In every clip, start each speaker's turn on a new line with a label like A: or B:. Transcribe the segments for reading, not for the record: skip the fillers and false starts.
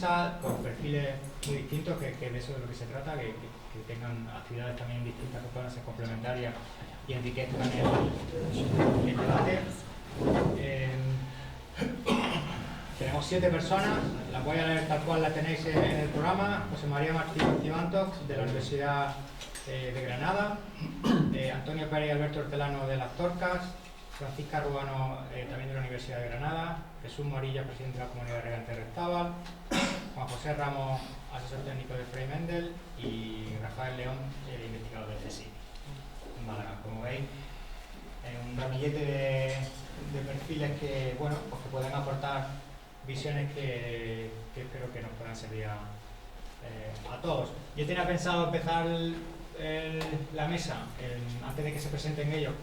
A: mesa con perfiles muy distintos, que de eso es de lo que se trata, que tengan actividades también distintas que puedan ser complementarias y enriquezcan el debate. Tenemos 7 personas, las voy a leer tal cual la tenéis en el programa. José María Martín Cibantos, de la Universidad de Granada, Antonio Pérez y Alberto Hortelano, de las Torcas, Francisca Rubano, también de la Universidad de Granada, Jesús Morilla, presidente de la Comunidad de Regantes de Restábal, Juan José Ramos, asesor técnico de Frei Mendel, y Rafael León, investigador del CSIC en Málaga. Como veis, un ramillete de perfiles que, bueno, pues que pueden aportar visiones que espero que nos puedan servir a todos. Yo tenía pensado empezar la mesa antes de que se presenten ellos,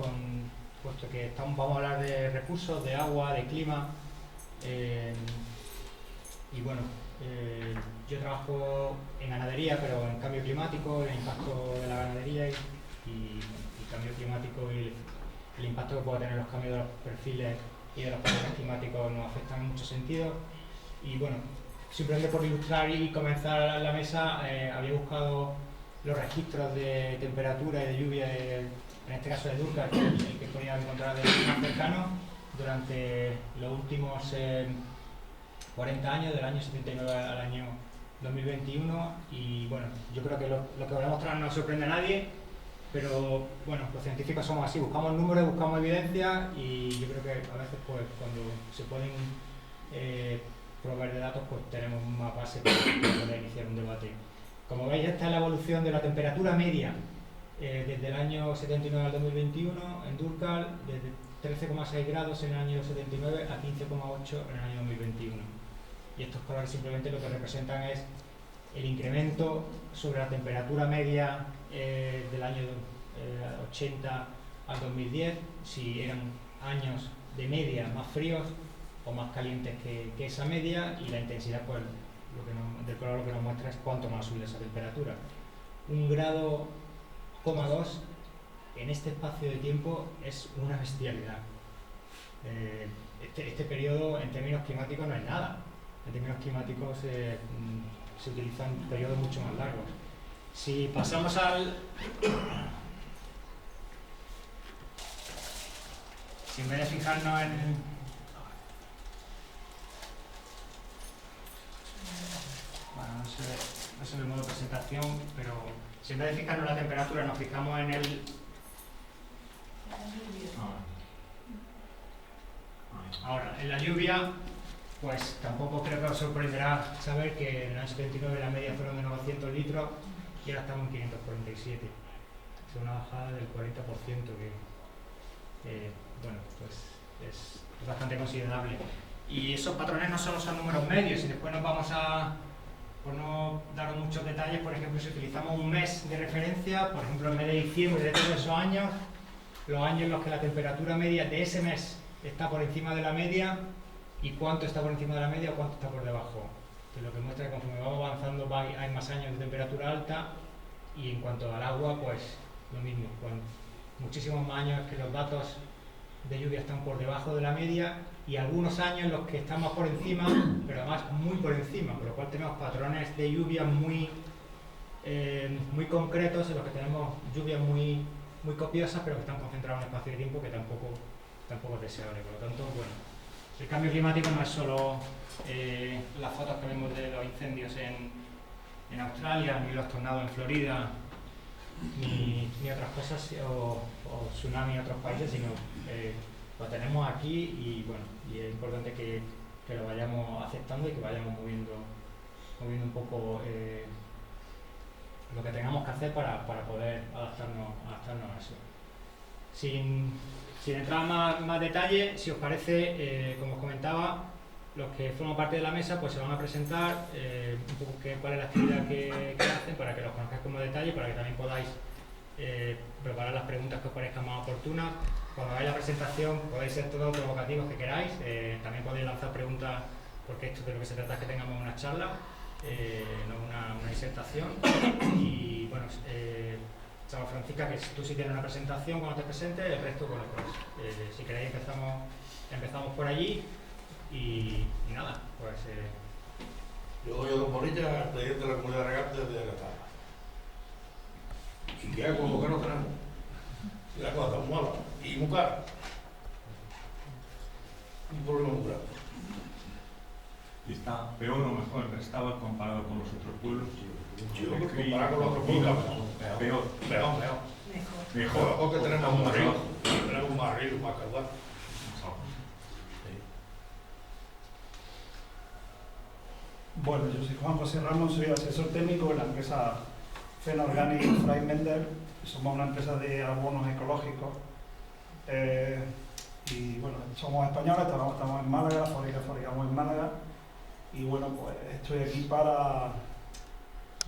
A: puesto que vamos a hablar de recursos, de agua, de clima, y bueno, yo trabajo en ganadería, pero en cambio climático, el impacto de la ganadería y cambio climático y el impacto que puede tener los cambios de los perfiles y de los patrones climáticos nos afectan en muchos sentidos. Y bueno, simplemente por ilustrar y comenzar la mesa, había buscado los registros de temperatura y de lluvia, en este caso de Durcal, que es el que podía encontrar de más cercano, durante los últimos 40 años, del año 79 al año 2021. Y bueno, yo creo que lo que voy a mostrar no sorprende a nadie, pero bueno, los científicos somos así, buscamos números, buscamos evidencia, y yo creo que a veces pues cuando se pueden proveer de datos, pues tenemos más base para poder iniciar un debate. Como veis, esta es la evolución de la temperatura media desde el año 79 al 2021 en Durcal, desde 13,6 grados en el año 79 a 15,8 en el año 2021. Y estos colores simplemente lo que representan es el incremento sobre la temperatura media del año 80 al 2010, si eran años de media más fríos o más calientes que esa media, y la intensidad, pues del color lo que nos muestra es cuánto más sube esa temperatura. 1,2 grados en este espacio de tiempo es una bestialidad. Este periodo en términos climáticos no es nada. En términos climáticos se utilizan periodos mucho más largos. Si pasamos si en vez de fijarnos bueno, no se ve el modo presentación, pero si en vez de fijarnos en la temperatura nos fijamos en el... Ahora, en la lluvia, pues tampoco creo que os sorprenderá saber que en el año 79 la media fueron de 900 litros y ahora estamos en 547. Es una bajada del 40%, que bueno, pues es bastante considerable. Y esos patrones no solo son números medios, y después nos vamos por no daros muchos detalles, por ejemplo, si utilizamos un mes de referencia, por ejemplo el mes de diciembre de todos esos años, los años en los que la temperatura media de ese mes está por encima de la media, y cuánto está por encima de la media o cuánto está por debajo. Entonces, lo que muestra que conforme vamos avanzando hay más años de temperatura alta, y en cuanto al agua, pues lo mismo, con muchísimos más años que los datos de lluvia están por debajo de la media, y algunos años en los que estamos por encima, pero además muy por encima, por lo cual tenemos patrones de lluvia muy concretos, en los que tenemos lluvias muy copiosas, pero que están concentradas en un espacio de tiempo que tampoco es deseable. Por lo tanto, bueno, el cambio climático no es solo las fotos que vemos de los incendios en Australia, ni los tornados en Florida, ni otras cosas, o tsunami en otros países, sino lo tenemos aquí, y bueno, y es importante que lo vayamos aceptando y que vayamos moviendo un poco lo que tengamos que hacer para poder adaptarnos a eso. Sin entrar más detalle, si os parece, como os comentaba, los que forman parte de la mesa pues se van a presentar un poco cuál es la actividad que hacen, para que los conozcáis con más detalle, para que también podáis preparar las preguntas que os parezcan más oportunas. Cuando hagáis la presentación podéis ser todos provocativos que queráis, también podéis lanzar preguntas, porque esto de lo que se trata es que tengamos una charla, no una disertación. Y bueno, Chava Francisca, que tú sí tienes una presentación cuando te presentes, el resto, bueno, pues si queréis empezamos por allí, y nada, pues
B: Yo doy a Don Bonilla, el presidente de la comunidad de regantes de Qatar. Si queda con lo que no tenemos. Y la cosa está muy mala y muy cara. Un problema muy grave.
C: ¿Y está peor o mejor el estado comparado con los otros pueblos?
B: Yo creo que comparado con los otros pueblos,
C: peor.
B: Mejor porque tenemos más ríos. Tenemos más ríos, más caudal.
D: Bueno, yo soy Juan José Ramos, soy asesor técnico en la empresa Fenorganic Fry Mender. Somos una empresa de abonos ecológicos y bueno, somos españoles, estamos en Málaga, la fábrica fabricamos en Málaga y bueno, pues estoy aquí para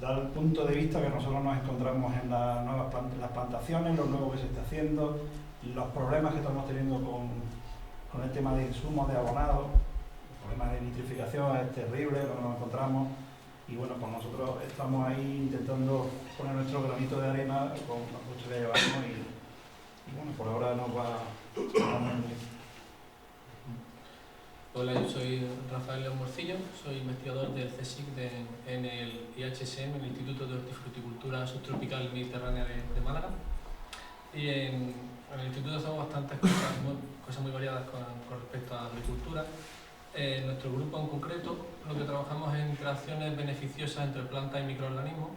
D: dar el punto de vista que nosotros nos encontramos en las plantaciones, lo nuevo que se está haciendo, los problemas que estamos teniendo con el tema de insumos, de abonados. El problema de nitrificación es terrible, lo que nos encontramos y bueno, pues nosotros estamos ahí intentando poner nuestro granito de arena con los coches que llevamos y bueno, por ahora nos va muy bien.
E: Hola, yo soy Rafael León Morcillo, soy investigador del CSIC en el IHSM, el Instituto de Hortifruticultura Subtropical y Mediterránea de Málaga. Y en el instituto hacemos bastantes cosas muy variadas con respecto a la agricultura. En nuestro grupo en concreto lo que trabajamos es interacciones beneficiosas entre plantas y microorganismos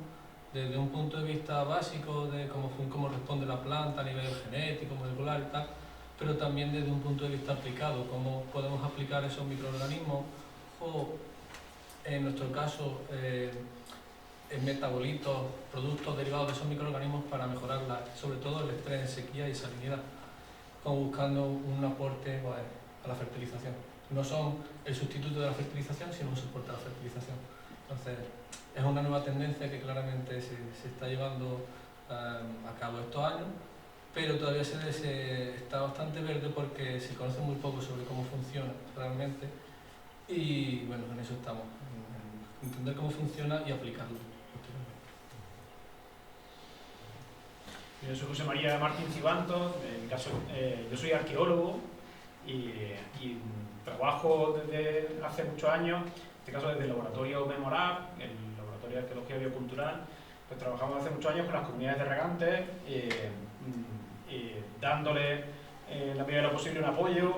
E: desde un punto de vista básico de cómo responde la planta a nivel genético, molecular y tal, pero también desde un punto de vista aplicado, cómo podemos aplicar esos microorganismos o, en nuestro caso, metabolitos, productos derivados de esos microorganismos para mejorar sobre todo el estrés en sequía y salinidad, como buscando un aporte pues, a la fertilización. No son el sustituto de la fertilización, sino un soporte a la fertilización. Entonces, es una nueva tendencia que claramente se está llevando a cabo estos años, pero todavía está bastante verde porque se conoce muy poco sobre cómo funciona realmente y bueno, en eso estamos, en entender cómo funciona y aplicarlo.
F: Yo soy José María Martín Cibantos, en mi caso yo soy arqueólogo y trabajo desde hace muchos años, en este caso desde el laboratorio Memorab, el laboratorio de arqueología biocultural, pues trabajamos hace muchos años con las comunidades de regantes, dándole en la medida de lo posible un apoyo,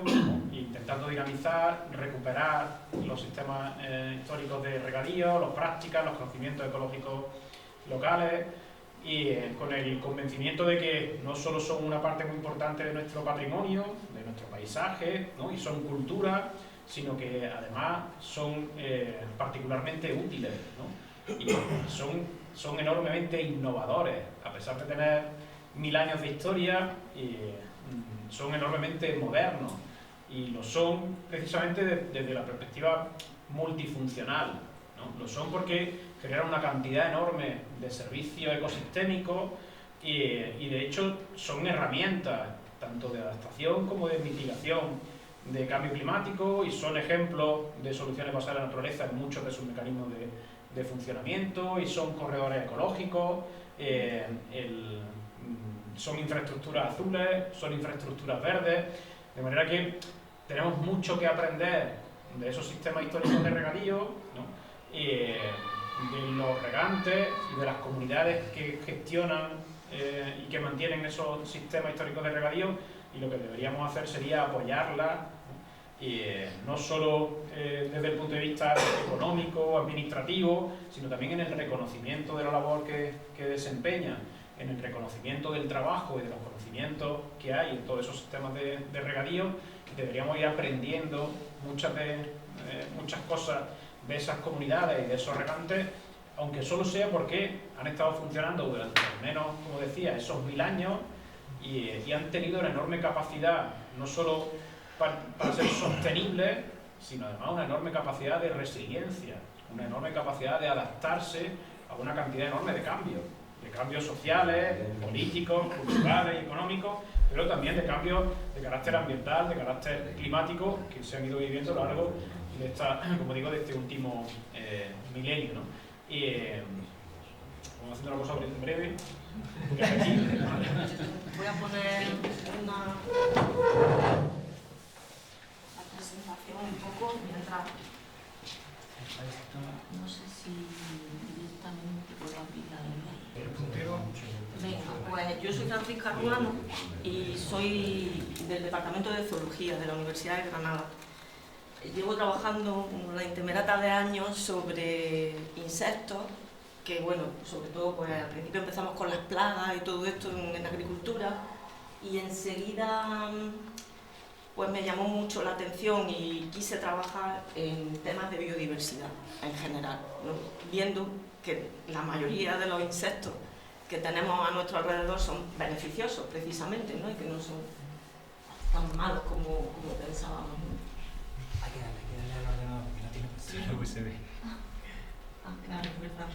F: intentando dinamizar, recuperar los sistemas históricos de regadío, las prácticas, los conocimientos ecológicos locales y con el convencimiento de que no solo son una parte muy importante de nuestro patrimonio, de nuestro paisaje, ¿no? Y son cultura, sino que además son particularmente útiles, ¿no? Y son enormemente innovadores, a pesar de tener 1000 años de historia, son enormemente modernos y lo son precisamente desde la perspectiva multifuncional, ¿no? Lo son porque generan una cantidad enorme de servicios ecosistémicos y de hecho son herramientas tanto de adaptación como de mitigación de cambio climático y son ejemplos de soluciones basadas en la naturaleza en muchos de sus mecanismos de funcionamiento y son corredores ecológicos, son infraestructuras azules, son infraestructuras verdes, de manera que tenemos mucho que aprender de esos sistemas históricos de regadío, ¿no? De los regantes y de las comunidades que gestionan y que mantienen esos sistemas históricos de regadío, y lo que deberíamos hacer sería apoyarlas, ¿no? No solo desde el punto de vista económico o administrativo, sino también en el reconocimiento de la labor que desempeñan, en el reconocimiento del trabajo y de los conocimientos que hay en todos esos sistemas de regadío. Deberíamos ir aprendiendo muchas cosas de esas comunidades y de esos regantes, aunque solo sea porque han estado funcionando durante al menos, como decía, esos 1000 años y han tenido una enorme capacidad, no solo para ser sostenibles, sino además una enorme capacidad de resiliencia, una enorme capacidad de adaptarse a una cantidad enorme de cambios sociales, políticos, culturales y económicos, pero también de cambios de carácter ambiental, de carácter climático, que se han ido viviendo a lo largo de como digo, de este último milenio, ¿no? Y vamos haciendo una cosa breve.
G: Voy a poner la presentación un poco mientras No sé si directamente puedo abrir la de
B: El puntero.
G: Venga, pues yo soy Francisca Ruano y soy del Departamento de Zoología de la Universidad de Granada. Llevo trabajando una intemerata de años sobre insectos, que bueno, sobre todo pues al principio empezamos con las plagas y todo esto en agricultura, y enseguida pues me llamó mucho la atención y quise trabajar en temas de biodiversidad en general, ¿no? Viendo que la mayoría de los insectos que tenemos a nuestro alrededor son beneficiosos precisamente, ¿no? Y que no son tan malos como pensábamos, ¿no?
A: Hay que darle al ordenador porque no tiene pantalla USB.
G: Claro, es verdad.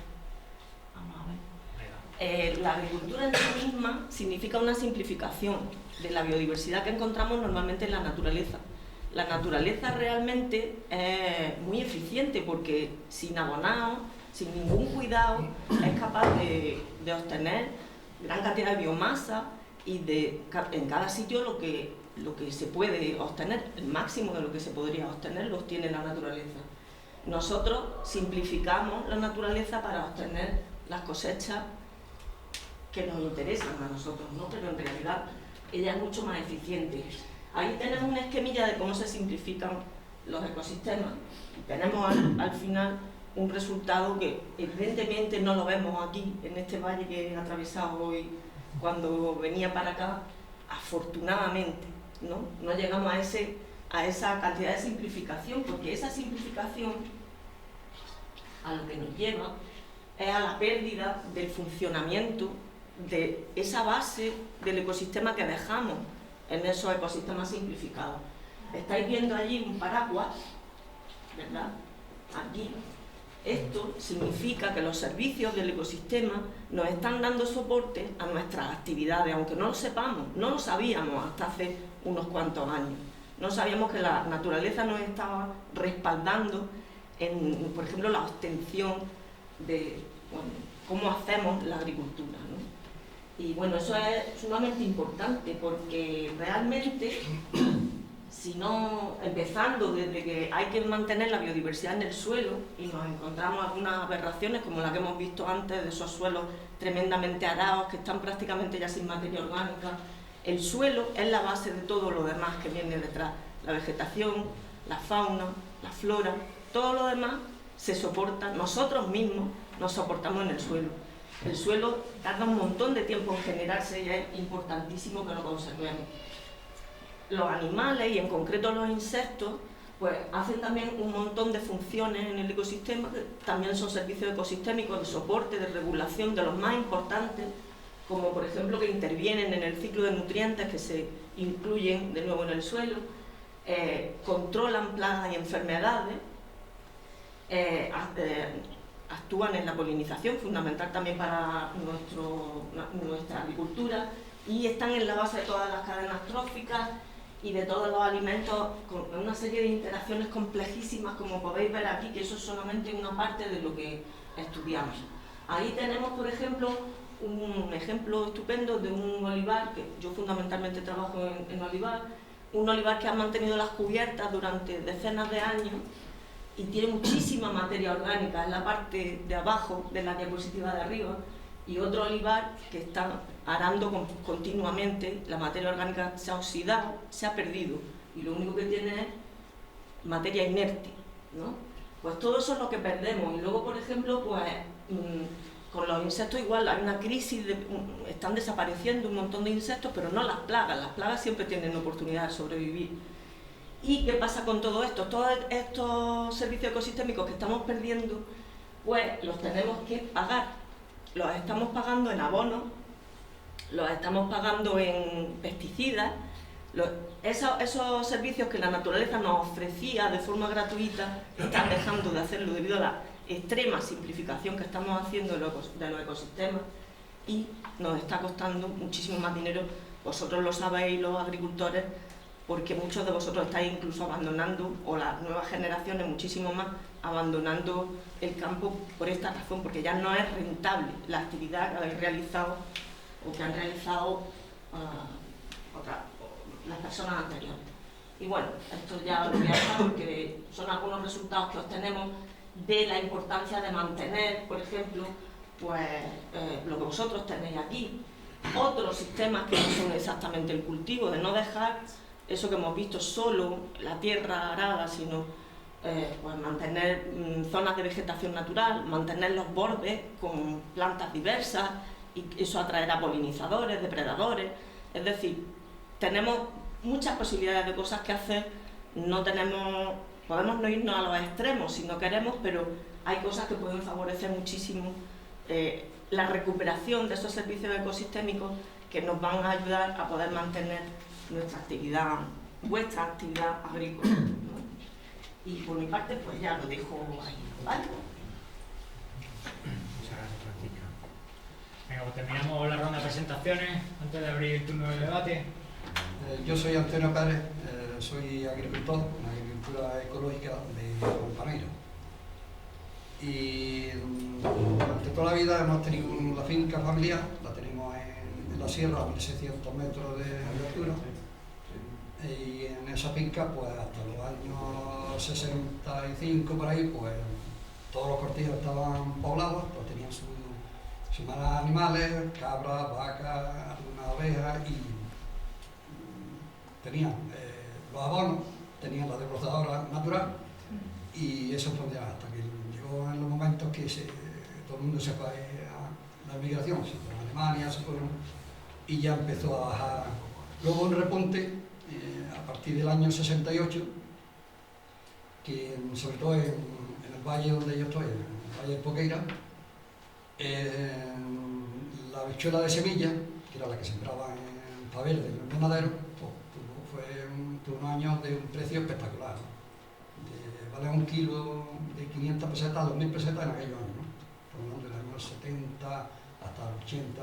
G: Vamos a ver.
A: Ahí va.
G: La agricultura en sí misma significa una simplificación de la biodiversidad que encontramos normalmente en la naturaleza. La naturaleza realmente es muy eficiente porque sin abonado, sin ningún cuidado, es capaz de obtener gran cantidad de biomasa y en cada sitio lo que se puede obtener, el máximo de lo que se podría obtener lo obtiene la naturaleza. Nosotros simplificamos la naturaleza para obtener las cosechas que nos interesan a nosotros, ¿no? Pero en realidad ella es mucho más eficiente. Ahí tenemos una esquemilla de cómo se simplifican los ecosistemas y tenemos al final un resultado que evidentemente no lo vemos aquí, en este valle que he atravesado hoy cuando venía para acá, afortunadamente, ¿no? No llegamos a esa cantidad de simplificación, porque esa simplificación a lo que nos lleva es a la pérdida del funcionamiento de esa base del ecosistema que dejamos en esos ecosistemas simplificados. Estáis viendo allí un paraguas, ¿verdad? Aquí. Esto significa que los servicios del ecosistema nos están dando soporte a nuestras actividades, aunque no lo sepamos, no lo sabíamos hasta hace unos cuantos años. No sabíamos que la naturaleza nos estaba respaldando en, por ejemplo, la obtención de cómo hacemos la agricultura, ¿no? Y bueno, eso es sumamente importante porque realmente, si no, empezando desde que hay que mantener la biodiversidad en el suelo y nos encontramos algunas aberraciones como la que hemos visto antes de esos suelos tremendamente arados que están prácticamente ya sin materia orgánica. El suelo es la base de todo lo demás que viene detrás, la vegetación, la fauna, la flora, todo lo demás se soporta, nosotros mismos nos soportamos en el suelo. El suelo tarda un montón de tiempo en generarse y es importantísimo que lo conservemos. Los animales y en concreto los insectos pues hacen también un montón de funciones en el ecosistema, que también son servicios ecosistémicos de soporte, de regulación, de los más importantes, como por ejemplo que intervienen en el ciclo de nutrientes que se incluyen de nuevo en el suelo, controlan plagas y enfermedades, actúan en la polinización, fundamental también para nuestra agricultura, y están en la base de todas las cadenas tróficas y de todos los alimentos, con una serie de interacciones complejísimas, como podéis ver aquí, que eso es solamente una parte de lo que estudiamos. Ahí tenemos, por ejemplo, un ejemplo estupendo de un olivar, que yo fundamentalmente trabajo en olivar, un olivar que ha mantenido las cubiertas durante decenas de años y tiene muchísima materia orgánica en la parte de abajo de la diapositiva de arriba, y otro olivar que está arando continuamente, la materia orgánica se ha oxidado, se ha perdido, y lo único que tiene es materia inerte, ¿no? Pues todo eso es lo que perdemos. Y luego, por ejemplo, pues con los insectos igual, hay una crisis, están desapareciendo un montón de insectos, pero no las plagas siempre tienen oportunidad de sobrevivir. ¿Y qué pasa con todo esto? Todos estos servicios ecosistémicos que estamos perdiendo, pues los tenemos que pagar. Los estamos pagando en abonos, los estamos pagando en pesticidas. Esos servicios que la naturaleza nos ofrecía de forma gratuita, están dejando de hacerlo debido a la extrema simplificación que estamos haciendo de los ecosistemas, y nos está costando muchísimo más dinero. Vosotros lo sabéis, los agricultores, porque muchos de vosotros estáis incluso abandonando, o las nuevas generaciones muchísimo más, abandonando el campo por esta razón, porque ya no es rentable la actividad que habéis realizado o que han realizado las personas anteriores. Y bueno, esto ya lo voy a dejar porque son algunos resultados que obtenemos. de la importancia de mantener, por ejemplo, pues lo que vosotros tenéis aquí. Otros sistemas que no son exactamente el cultivo, de no dejar eso que hemos visto solo, la tierra arada, sino pues mantener zonas de vegetación natural, mantener los bordes con plantas diversas, y eso atraerá polinizadores, depredadores. Es decir, tenemos muchas posibilidades de cosas que hacer, podemos no irnos a los extremos si no queremos, pero hay cosas que pueden favorecer muchísimo la recuperación de esos servicios ecosistémicos que nos van a ayudar a poder mantener vuestra actividad agrícola, ¿no? Y por mi parte, pues ya lo dejo ahí, ¿vale?
A: Muchas gracias, Francisca. Venga, pues terminamos la ronda de presentaciones antes de abrir el turno de debate.
H: Yo soy Antonio Pérez, soy agricultor en agricultura ecológica de Campaneiro. Y durante toda la vida hemos tenido la finca familiar, la tenemos en la sierra a 1600 metros de altura. Y en esa finca, pues hasta los años 65 por ahí, pues todos los cortijos estaban poblados, pues tenían sus malas animales, cabras, vacas, algunas ovejas, y tenían los abonos, tenían la desbrozadora natural, y eso fue ya hasta que llegó en los momentos que todo el mundo se fue a la migración, se fue a Alemania, se fueron, y ya empezó a bajar. Luego un repunte a partir del año 68, que sobre todo en el valle donde yo estoy, en el valle de Poqueira, la habichuela de semilla, que era la que sembraba en Paverde, en el invernadero, tuvo unos años de un precio espectacular, ¿no? Vale un kilo de 500 pesetas a 2000 pesetas en aquellos años, ¿no? Hablando del año 70 hasta el 80.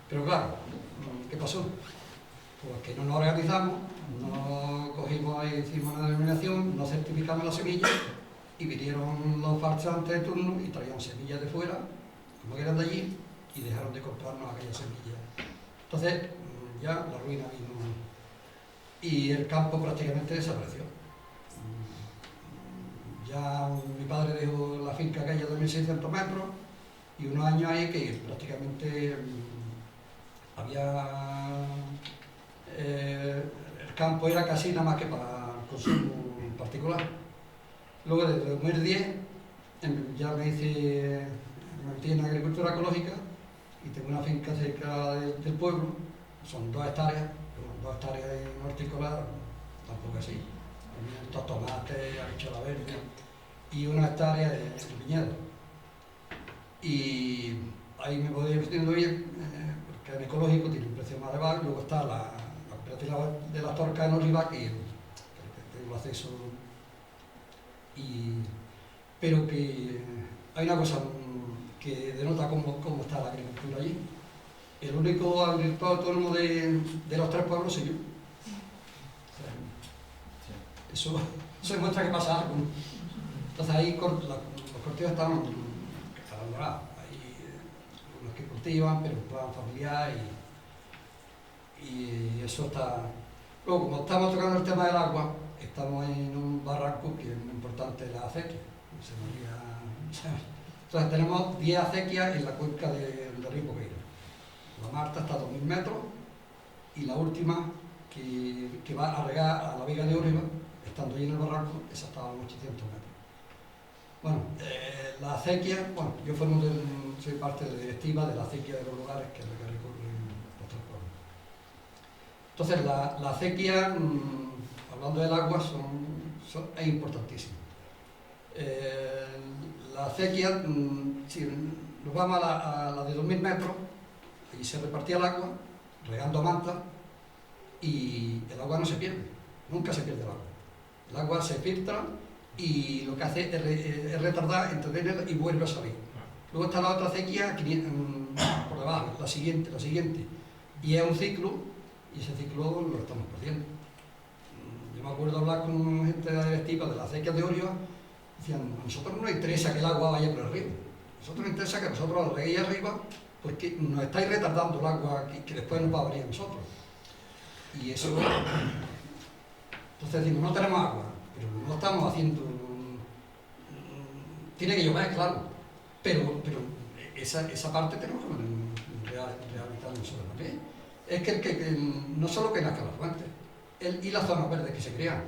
H: Pero claro, ¿qué pasó? Pues que no nos organizamos, no cogimos y hicimos una denominación, no certificamos la semilla, y vinieron los farsantes de turno y traían semillas de fuera, como que eran de allí, y dejaron de comprarnos aquellas semillas. Entonces ya la ruina vino y el campo prácticamente desapareció. Ya mi padre dejó la finca aquella de 1600 metros, y unos años ahí que prácticamente había... el campo era casi nada más que para consumo particular. Luego desde 2010 ya me metí en agricultura ecológica y tengo una finca cerca del pueblo, son 2 hectáreas, 2 hectáreas en hortícola, tampoco así, pimientos, tomates, habichuela verde, y 1 hectárea de viñedo. Y ahí me voy metiendo bien, porque en ecológico tiene un precio más elevado, y luego está la de la torca en oliva, que tengo acceso, pero que hay una cosa que denota cómo está la agricultura allí. El único agricultor autónomo de los 3 pueblos soy yo. Eso demuestra que pasa algo. Entonces ahí los cortijos estaban abandonados. Hay unos que cultivan, pero en plan familiar, y eso está... Luego, como estamos tocando el tema del agua, estamos en un barranco que es muy importante, la acequia. Entonces tenemos 10 acequias en la cuenca del río Poqueira. La Marta está a 2000 metros, y la última, que va a regar a la Vega de Oriva, estando allí en el barranco, esa está a 800 metros. Bueno, la acequia, bueno, yo soy parte de la directiva de la acequia de los lugares, que es la que recorre los 3 pueblos. Entonces, la acequia, hablando del agua, es importantísima. La acequia, si nos vamos a la de 2000 metros, allí se repartía el agua, regando a manta, y el agua no se pierde, nunca se pierde el agua. El agua se filtra y lo que hace es retardar, entretener y vuelve a salir. Luego está la otra acequia por debajo, la siguiente, y es un ciclo, y ese ciclo lo estamos perdiendo. Yo me acuerdo hablar con gente de la directiva de las acequias de Oriva, decían, a nosotros no nos interesa que el agua vaya por arriba, a nosotros nos interesa que nosotros la reguéis arriba, porque nos estáis retardando el agua que después nos va a venir a nosotros. Y eso... Entonces decimos, no tenemos agua, pero no estamos haciendo Tiene que llover, claro, pero esa parte tenemos que rehabilitar nosotros también. Es que no solo que nazca la fuente, y las zonas verdes que se crean,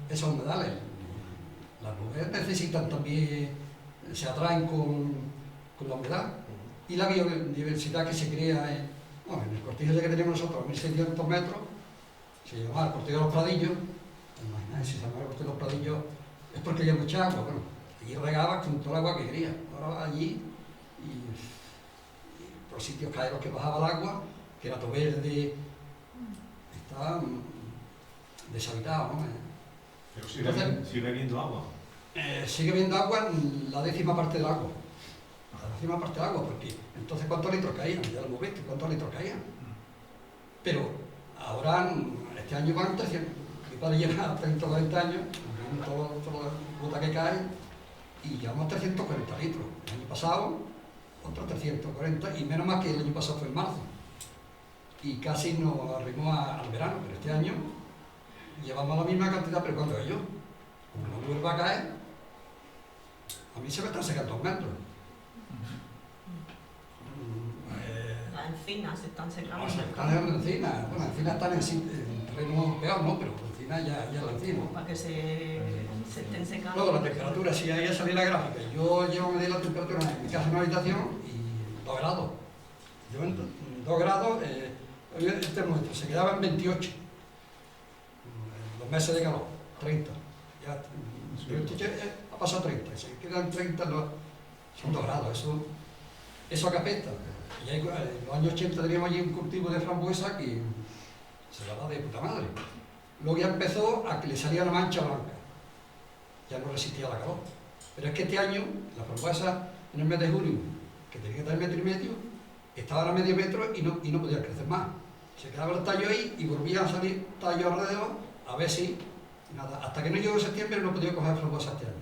H: esos humedales, las nubes necesitan también, se atraen con la humedad, y la biodiversidad que se crea en el cortijo que tenemos nosotros, a 1600 metros, se llama el cortijo de los Pradillos. Imagináis, si se llama el cortijo de los Pradillos es porque había mucha agua. Bueno, allí regaba con toda el agua que quería. Ahora allí, y por sitios caeros que bajaba el agua, que era todo verde, está deshabitado, ¿no?
C: Pero sigue habiendo agua.
H: Sigue habiendo agua la 10ª parte del agua. La 10ª parte del agua, porque entonces ¿cuántos litros caían? Ya lo hemos visto, ¿cuántos litros caían? Pero ahora, este año van 300, mi padre lleva 30 o 40 años, toda la gota que cae, y llevamos 340 litros. El año pasado, otros 340, y menos mal que el año pasado fue en marzo. Y casi nos arrimó al verano, pero este año llevamos la misma cantidad, pero cuando yo, como no vuelva a caer, a mí se me están secando 2 metros.
G: Las encinas se están secando.
H: Están en encinas, bueno, encinas están en terreno peor, ¿no? Pero encinas ya la encima.
G: Para que se estén secando.
H: Luego la temperatura, si ahí salía la gráfica, yo llevo a medir la temperatura en mi casa en una habitación y 2 grados. Yo en 2 grados, el termómetro se quedaba en 28. Los meses de calor, 30. Ya, 28 ha pasado 30, se quedan 30, son 2 grados, eso que afecta. Y en los años 80 teníamos allí un cultivo de frambuesa que se la da de puta madre. Luego ya empezó a que le salía la mancha blanca, ya no resistía la calor. Pero es que este año, la frambuesa en el mes de junio, que tenía que estar 1,5 metros, estaba a medio metro y no podía crecer más. Se quedaba el tallo ahí y volvían a salir tallos alrededor, a ver si, nada. Hasta que no llegó septiembre no podía coger frambuesa este año.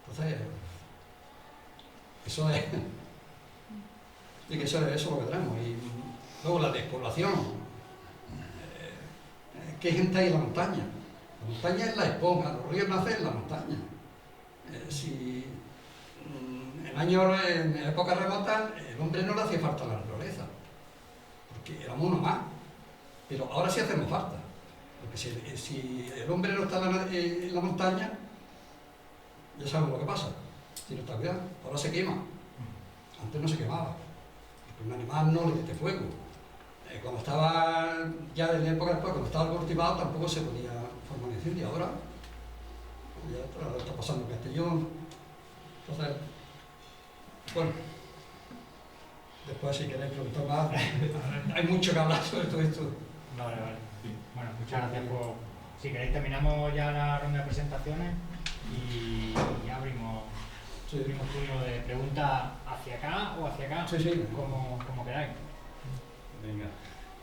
H: Entonces, eso es... Y que eso es lo que tenemos. Y luego la despoblación. ¿Qué gente hay en la montaña? La montaña es la esponja, los ríos nacen en la montaña. Si en épocas remotas el hombre no le hacía falta a la naturaleza, porque éramos uno más. Pero ahora sí hacemos falta. Porque si el hombre no está en la montaña, ya sabemos lo que pasa. Si no está cuidado, ahora se quema. Antes no se quemaba. Un animal no le mete fuego. Cuando estaba, ya en la época después, cuando estaba cultivado, tampoco se podía formar un incendio. Ahora ya está pasando en Castellón. Entonces, bueno, después si queréis preguntar más, hay mucho que hablar sobre todo esto.
A: Vale. Bueno, muchas gracias por... Si queréis terminamos ya la ronda de presentaciones y ya abrimos turno de preguntas hacia acá o hacia acá,
H: sí.
A: Como queráis.
I: Venga,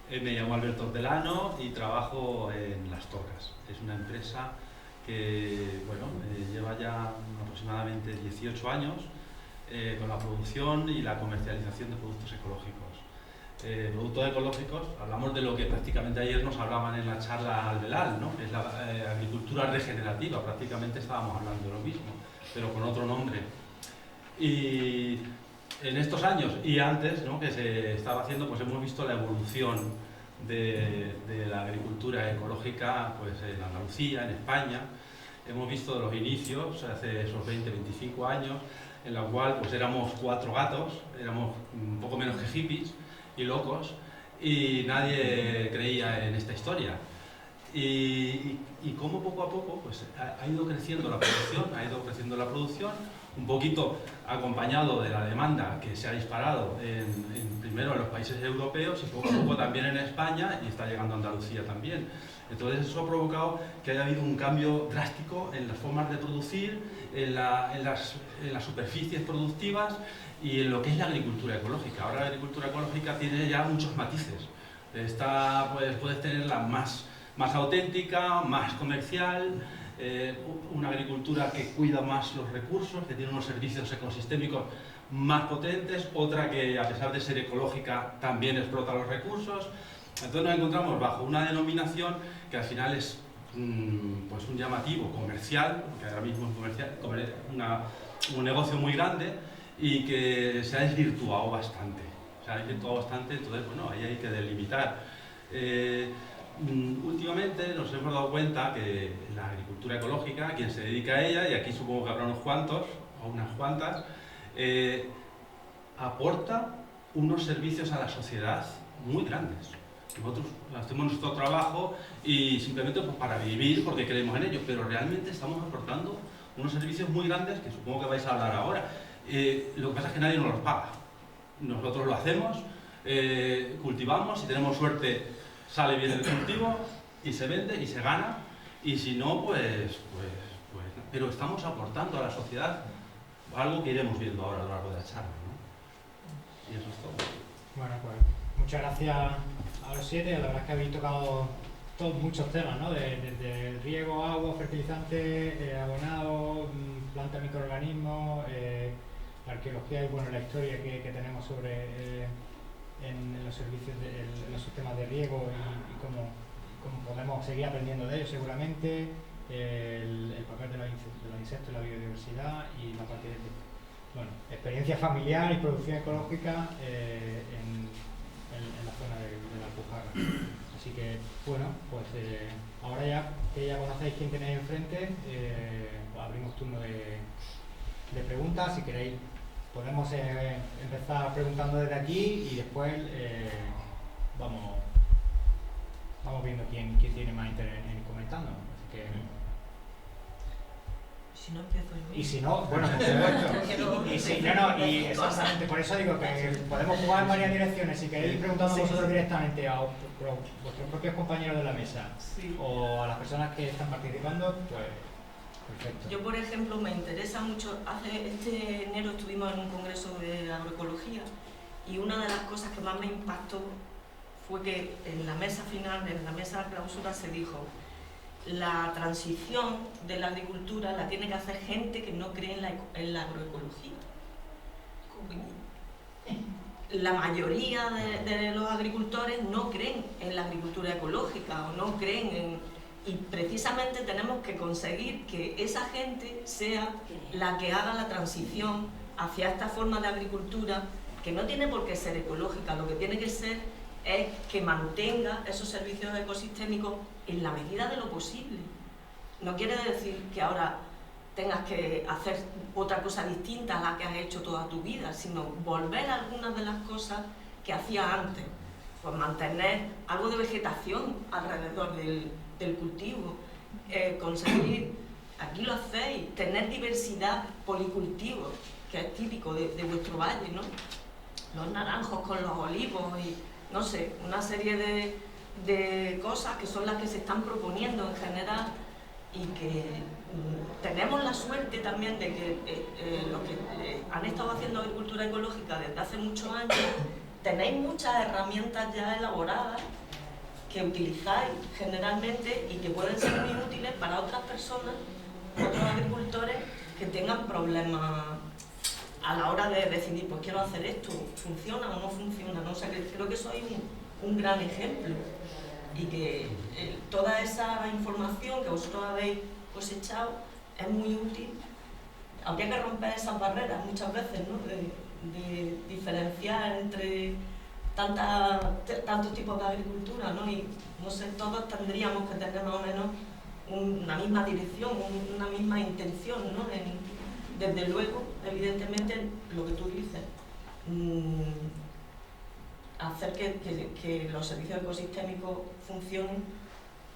I: me llamo Alberto Hortelano y trabajo en Las Tocas. Es una empresa que lleva ya aproximadamente 18 años con la producción y la comercialización de productos ecológicos. Productos ecológicos, hablamos de lo que prácticamente ayer nos hablaban en la charla Albelal, ¿no? Que es la agricultura regenerativa, prácticamente estábamos hablando de lo mismo, pero con otro nombre. Y en estos años y antes, ¿no?, que se estaba haciendo, pues hemos visto la evolución de la agricultura ecológica pues en Andalucía, en España. Hemos visto los inicios, hace esos 20-25 años, en la cual pues éramos 4 gatos, éramos un poco menos que hippies y locos, y nadie creía en esta historia. Y cómo poco a poco pues, ha ido creciendo la producción, un poquito acompañado de la demanda que se ha disparado primero en los países europeos y poco a poco también en España, y está llegando a Andalucía también. Entonces eso ha provocado que haya habido un cambio drástico en las formas de producir, en las superficies productivas y en lo que es la agricultura ecológica. Ahora la agricultura ecológica tiene ya muchos matices. Puedes tenerla más auténtica, más comercial, una agricultura que cuida más los recursos, que tiene unos servicios ecosistémicos más potentes, otra que a pesar de ser ecológica también explota los recursos. Entonces nos encontramos bajo una denominación que al final es pues un llamativo comercial, que ahora mismo es comercial, un negocio muy grande y que se ha desvirtuado bastante. Entonces, bueno, ahí hay que delimitar. Últimamente nos hemos dado cuenta que la agricultura ecológica, quien se dedica a ella, y aquí supongo que habrá unos cuantos o unas cuantas, aporta unos servicios a la sociedad muy grandes. Nosotros hacemos nuestro trabajo y simplemente pues, para vivir porque creemos en ello, pero realmente estamos aportando unos servicios muy grandes que supongo que vais a hablar ahora. Lo que pasa es que nadie nos los paga. Nosotros lo hacemos, cultivamos, si tenemos suerte sale bien el cultivo y se vende y se gana, y si no, pues pero estamos aportando a la sociedad algo que iremos viendo ahora a lo largo de la charla, ¿no? Y eso es todo.
A: Bueno, pues muchas gracias a los 7, la verdad es que habéis tocado muchos temas, ¿no? Desde riego, agua, fertilizante, abonado, plantas, microorganismos, la arqueología y bueno, la historia que tenemos sobre en los servicios, en los sistemas de riego y cómo podemos seguir aprendiendo de ellos seguramente, el papel de los insectos en la biodiversidad y la parte de experiencia familiar y producción ecológica en la zona de la Alpujarra. Así que, bueno, pues ahora ya que ya conocéis quién tenéis enfrente, abrimos turno de preguntas. Si queréis, podemos empezar preguntando desde aquí y después vamos viendo quién tiene más interés en ir comentando. Así que,
G: si no empiezo yo.
A: y si no, bueno, por supuesto. Y exactamente, por eso digo que podemos jugar en varias direcciones. Si queréis ir preguntando vosotros directamente a vuestros propios compañeros de la mesa o a las personas que están participando, pues perfecto.
G: Yo, por ejemplo, me interesa mucho, este enero estuvimos en un congreso de agroecología y una de las cosas que más me impactó fue que en la mesa final, en la mesa de clausura se dijo: la transición de la agricultura la tiene que hacer gente que no cree en la agroecología. La mayoría de los agricultores no creen en la agricultura ecológica o no creen y precisamente tenemos que conseguir que esa gente sea la que haga la transición hacia esta forma de agricultura que no tiene por qué ser ecológica, lo que tiene que ser es que mantenga esos servicios ecosistémicos en la medida de lo posible. No quiere decir que ahora tengas que hacer otra cosa distinta a la que has hecho toda tu vida, sino volver a algunas de las cosas que hacías antes. Pues mantener algo de vegetación alrededor del cultivo, conseguir, aquí lo hacéis, tener diversidad policultivos, que es típico de vuestro valle, ¿no? Los naranjos con los olivos y no sé, una serie de cosas que son las que se están proponiendo en general y que tenemos la suerte también de que los que han estado haciendo agricultura ecológica desde hace muchos años tenéis muchas herramientas ya elaboradas que utilizáis generalmente y que pueden ser muy útiles para otras personas, otros agricultores que tengan problemas a la hora de decidir, pues quiero hacer esto, ¿funciona o no funciona? No sé, creo que sois un gran ejemplo y que toda esa información que vosotros habéis cosechado es muy útil. Habría que romper esas barreras muchas veces, ¿no? De diferenciar entre tantos tipos de agricultura, ¿no? Y no sé, todos tendríamos que tener más o menos una misma dirección, una misma intención, ¿no? Desde luego, evidentemente, lo que tú dices, hacer que los servicios ecosistémicos funcionen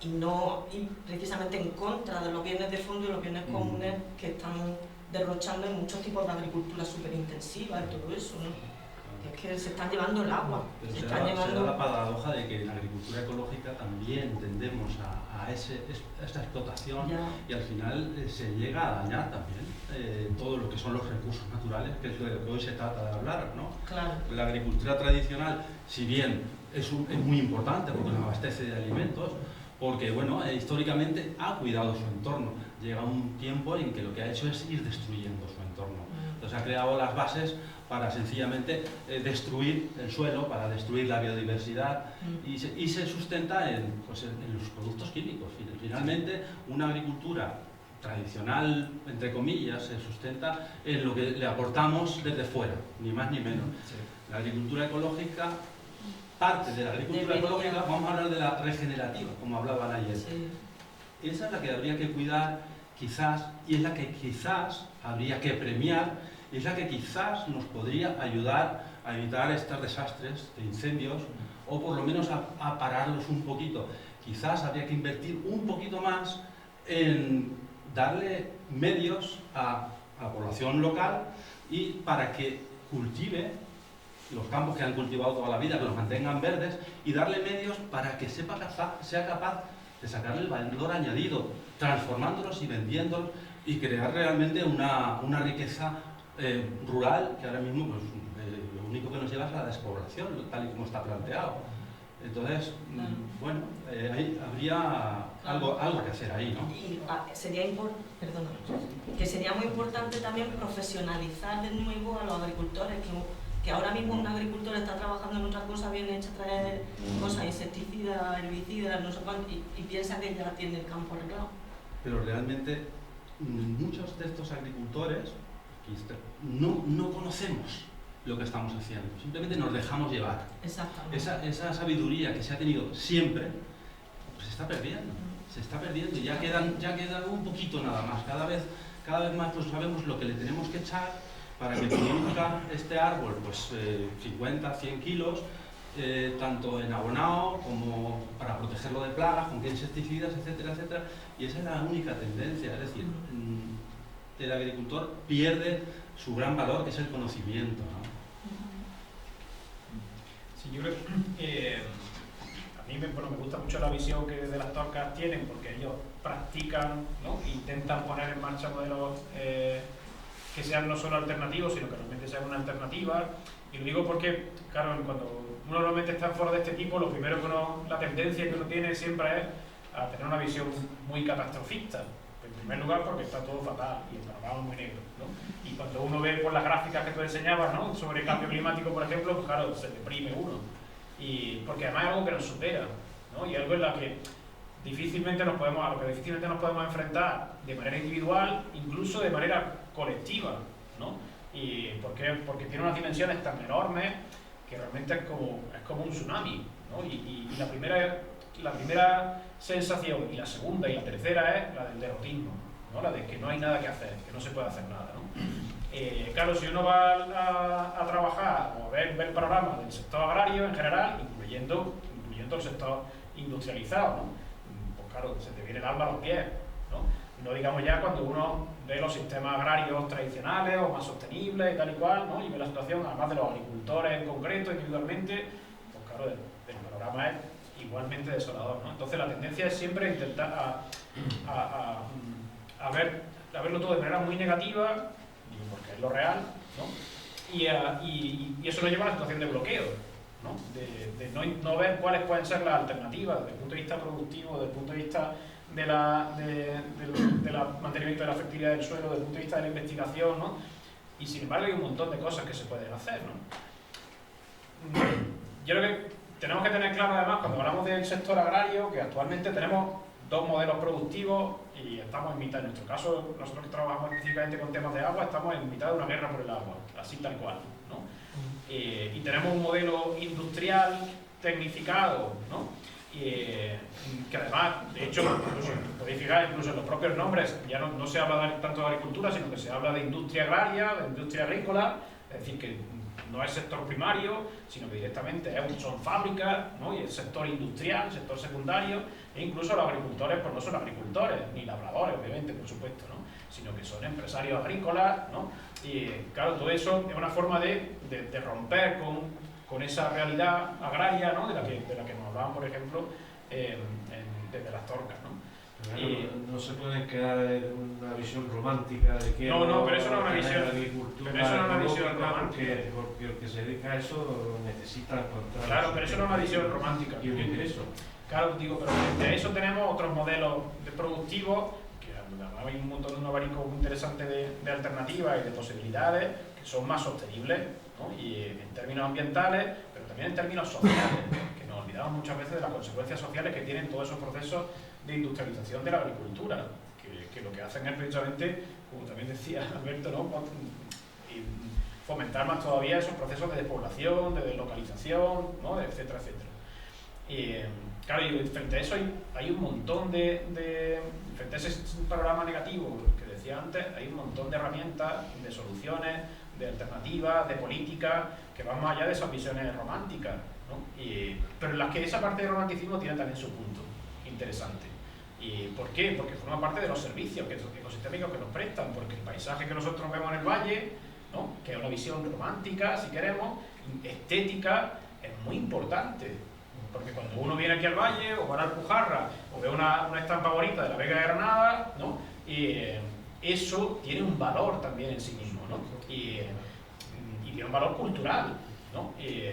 G: y no ir precisamente en contra de los bienes de fondo y los bienes comunes que están derrochando en muchos tipos de agricultura superintensiva y todo eso, ¿no? Es que se están llevando el agua.
I: Se da la paradoja de que en la agricultura ecológica también tendemos a esta explotación y al final se llega a dañar también todo lo que son los recursos naturales, que es lo que hoy se trata de hablar, ¿no?
G: Claro.
I: La agricultura tradicional, si bien es muy importante porque nos abastece de alimentos, porque bueno, históricamente ha cuidado su entorno. Llega un tiempo en que lo que ha hecho es ir destruyendo su entorno. Entonces ha creado las bases para sencillamente destruir el suelo, para destruir la biodiversidad y se sustenta en los productos químicos. Finalmente, una agricultura tradicional, entre comillas, se sustenta en lo que le aportamos desde fuera, ni más ni menos. La agricultura ecológica, parte de la agricultura ecológica, vamos a hablar de la regenerativa, como hablaban ayer. Esa es la que habría que cuidar, quizás, y es la que quizás habría que premiar, es la que quizás nos podría ayudar a evitar estos desastres de incendios, o por lo menos a pararlos un poquito. Quizás habría que invertir un poquito más en darle medios a la población local y para que cultive los campos que han cultivado toda la vida, que los mantengan verdes, y darle medios para que sea capaz de sacarle el valor añadido, transformándolos y vendiéndolos, y crear realmente una riqueza rural que ahora mismo pues, lo único que nos lleva es la despoblación, tal y como está planteado. Entonces, bueno, ahí habría algo que hacer ahí, ¿no?
G: Y sería muy importante también profesionalizar de nuevo a los agricultores, que ahora mismo un agricultor está trabajando en otra cosa bien hecha, traer cosas, insecticidas, herbicidas, no sé cuánto, y piensa que ya tiene el campo arreglado.
I: Pero realmente muchos de estos agricultores no conocemos lo que estamos haciendo, simplemente nos dejamos llevar.
G: Exactamente.
I: Esa sabiduría que se ha tenido siempre, pues se está perdiendo y ya queda un poquito nada más. Cada vez más pues sabemos lo que le tenemos que echar para que produzca este árbol pues 50, 100 kilos, tanto en abonado como para protegerlo de plagas, con qué insecticidas, etcétera, etcétera. Y esa es la única tendencia, es decir, el agricultor pierde su gran valor, que es el conocimiento, ¿no?
F: Sí, yo creo que a mí me gusta mucho la visión que desde las Torcas tienen, porque ellos practican, ¿no? E intentan poner en marcha modelos que sean no solo alternativos, sino que realmente sean una alternativa. Y lo digo porque, claro, cuando uno normalmente está en foros de este tipo, lo primero que la tendencia que uno tiene siempre es a tener una visión muy catastrofista. En primer lugar, porque está todo fatal y el panorama es muy negro, ¿no? Y cuando uno ve por las gráficas que tú enseñabas, ¿no? Sobre el cambio climático, por ejemplo, pues claro, se deprime uno. Y porque además es algo que nos supera, ¿no? Y algo en lo que difícilmente nos podemos enfrentar de manera individual, incluso de manera colectiva, ¿no? Y porque tiene unas dimensiones tan enormes que realmente es como un tsunami, ¿no? Y la primera sensación, y la segunda y la tercera es la del derrotismo, ¿no? La de que no hay nada que hacer, que no se puede hacer nada, ¿no? Claro, si uno va a trabajar o a ver el panorama del sector agrario en general, incluyendo el sector industrializado, ¿no? Pues claro, se te viene el alma a los pies, ¿no? No digamos ya cuando uno ve los sistemas agrarios tradicionales o más sostenibles y tal y cual, ¿no? Y ve la situación, además de los agricultores en concreto, individualmente, pues claro, el panorama es igualmente desolador, ¿no? Entonces la tendencia es siempre intentar a verlo todo de manera muy negativa, porque es lo real, ¿no? Y eso nos lleva a una situación de bloqueo, ¿no? De no ver cuáles pueden ser las alternativas desde el punto de vista productivo, desde el punto de vista del mantenimiento de la fertilidad del suelo, desde el punto de vista de la investigación, ¿no? Y sin embargo hay un montón de cosas que se pueden hacer, ¿no? Yo creo que tenemos que tener claro además, cuando hablamos del sector agrario, que actualmente tenemos dos modelos productivos y estamos en mitad. En nuestro caso, nosotros que trabajamos específicamente con temas de agua, estamos en mitad de una guerra por el agua, así tal cual, ¿no? Y tenemos un modelo industrial tecnificado, ¿no? Que además, de hecho, podéis fijar incluso en los propios nombres, ya no se habla tanto de agricultura, sino que se habla de industria agraria, de industria agrícola, es decir, que no es sector primario, sino que directamente son fábricas, ¿no? Y el sector industrial, sector secundario, e incluso los agricultores pues no son agricultores, ni labradores, obviamente, por supuesto, ¿no? Sino que son empresarios agrícolas, ¿no? Y claro, todo eso es una forma de romper con esa realidad agraria, ¿no? de la que nos hablaban, por ejemplo, desde las Torcas, ¿no?
B: No se pueden quedar en una visión romántica de que
F: pero eso no es una visión
B: romántica, porque el que se dedica a eso necesita encontrar.
F: Claro, pero eso no es una visión romántica.
B: Y un ingreso.
F: Claro, digo, pero de eso tenemos otros modelos de productivos, que hay un montón de un abanico muy interesante de alternativas y de posibilidades que son más sostenibles, ¿no? Y en términos ambientales, pero también en términos sociales, que nos olvidamos muchas veces de las consecuencias sociales que tienen todos esos procesos de industrialización de la agricultura, que que lo que hacen es precisamente, como también decía Alberto, ¿no? Fomentar más todavía esos procesos de despoblación, de deslocalización, ¿no? Etcétera, etcétera. Y claro, y frente a eso hay un montón frente a ese panorama negativo que decía antes, hay un montón de herramientas, de soluciones, de alternativas, de políticas que van más allá de esas visiones románticas, ¿no? Pero en las que esa parte del romanticismo tiene también su punto interesante. ¿Y por qué? Porque forma parte de los servicios ecosistémicos que nos prestan, porque el paisaje que nosotros vemos en el valle, ¿no? Que es una visión romántica, si queremos, estética, es muy importante. Porque cuando uno viene aquí al valle, o va a la Alpujarra, o ve una estampa bonita de la Vega de Granada, ¿no? Eso tiene un valor también en sí mismo, ¿no? Y tiene un valor cultural, ¿no? Y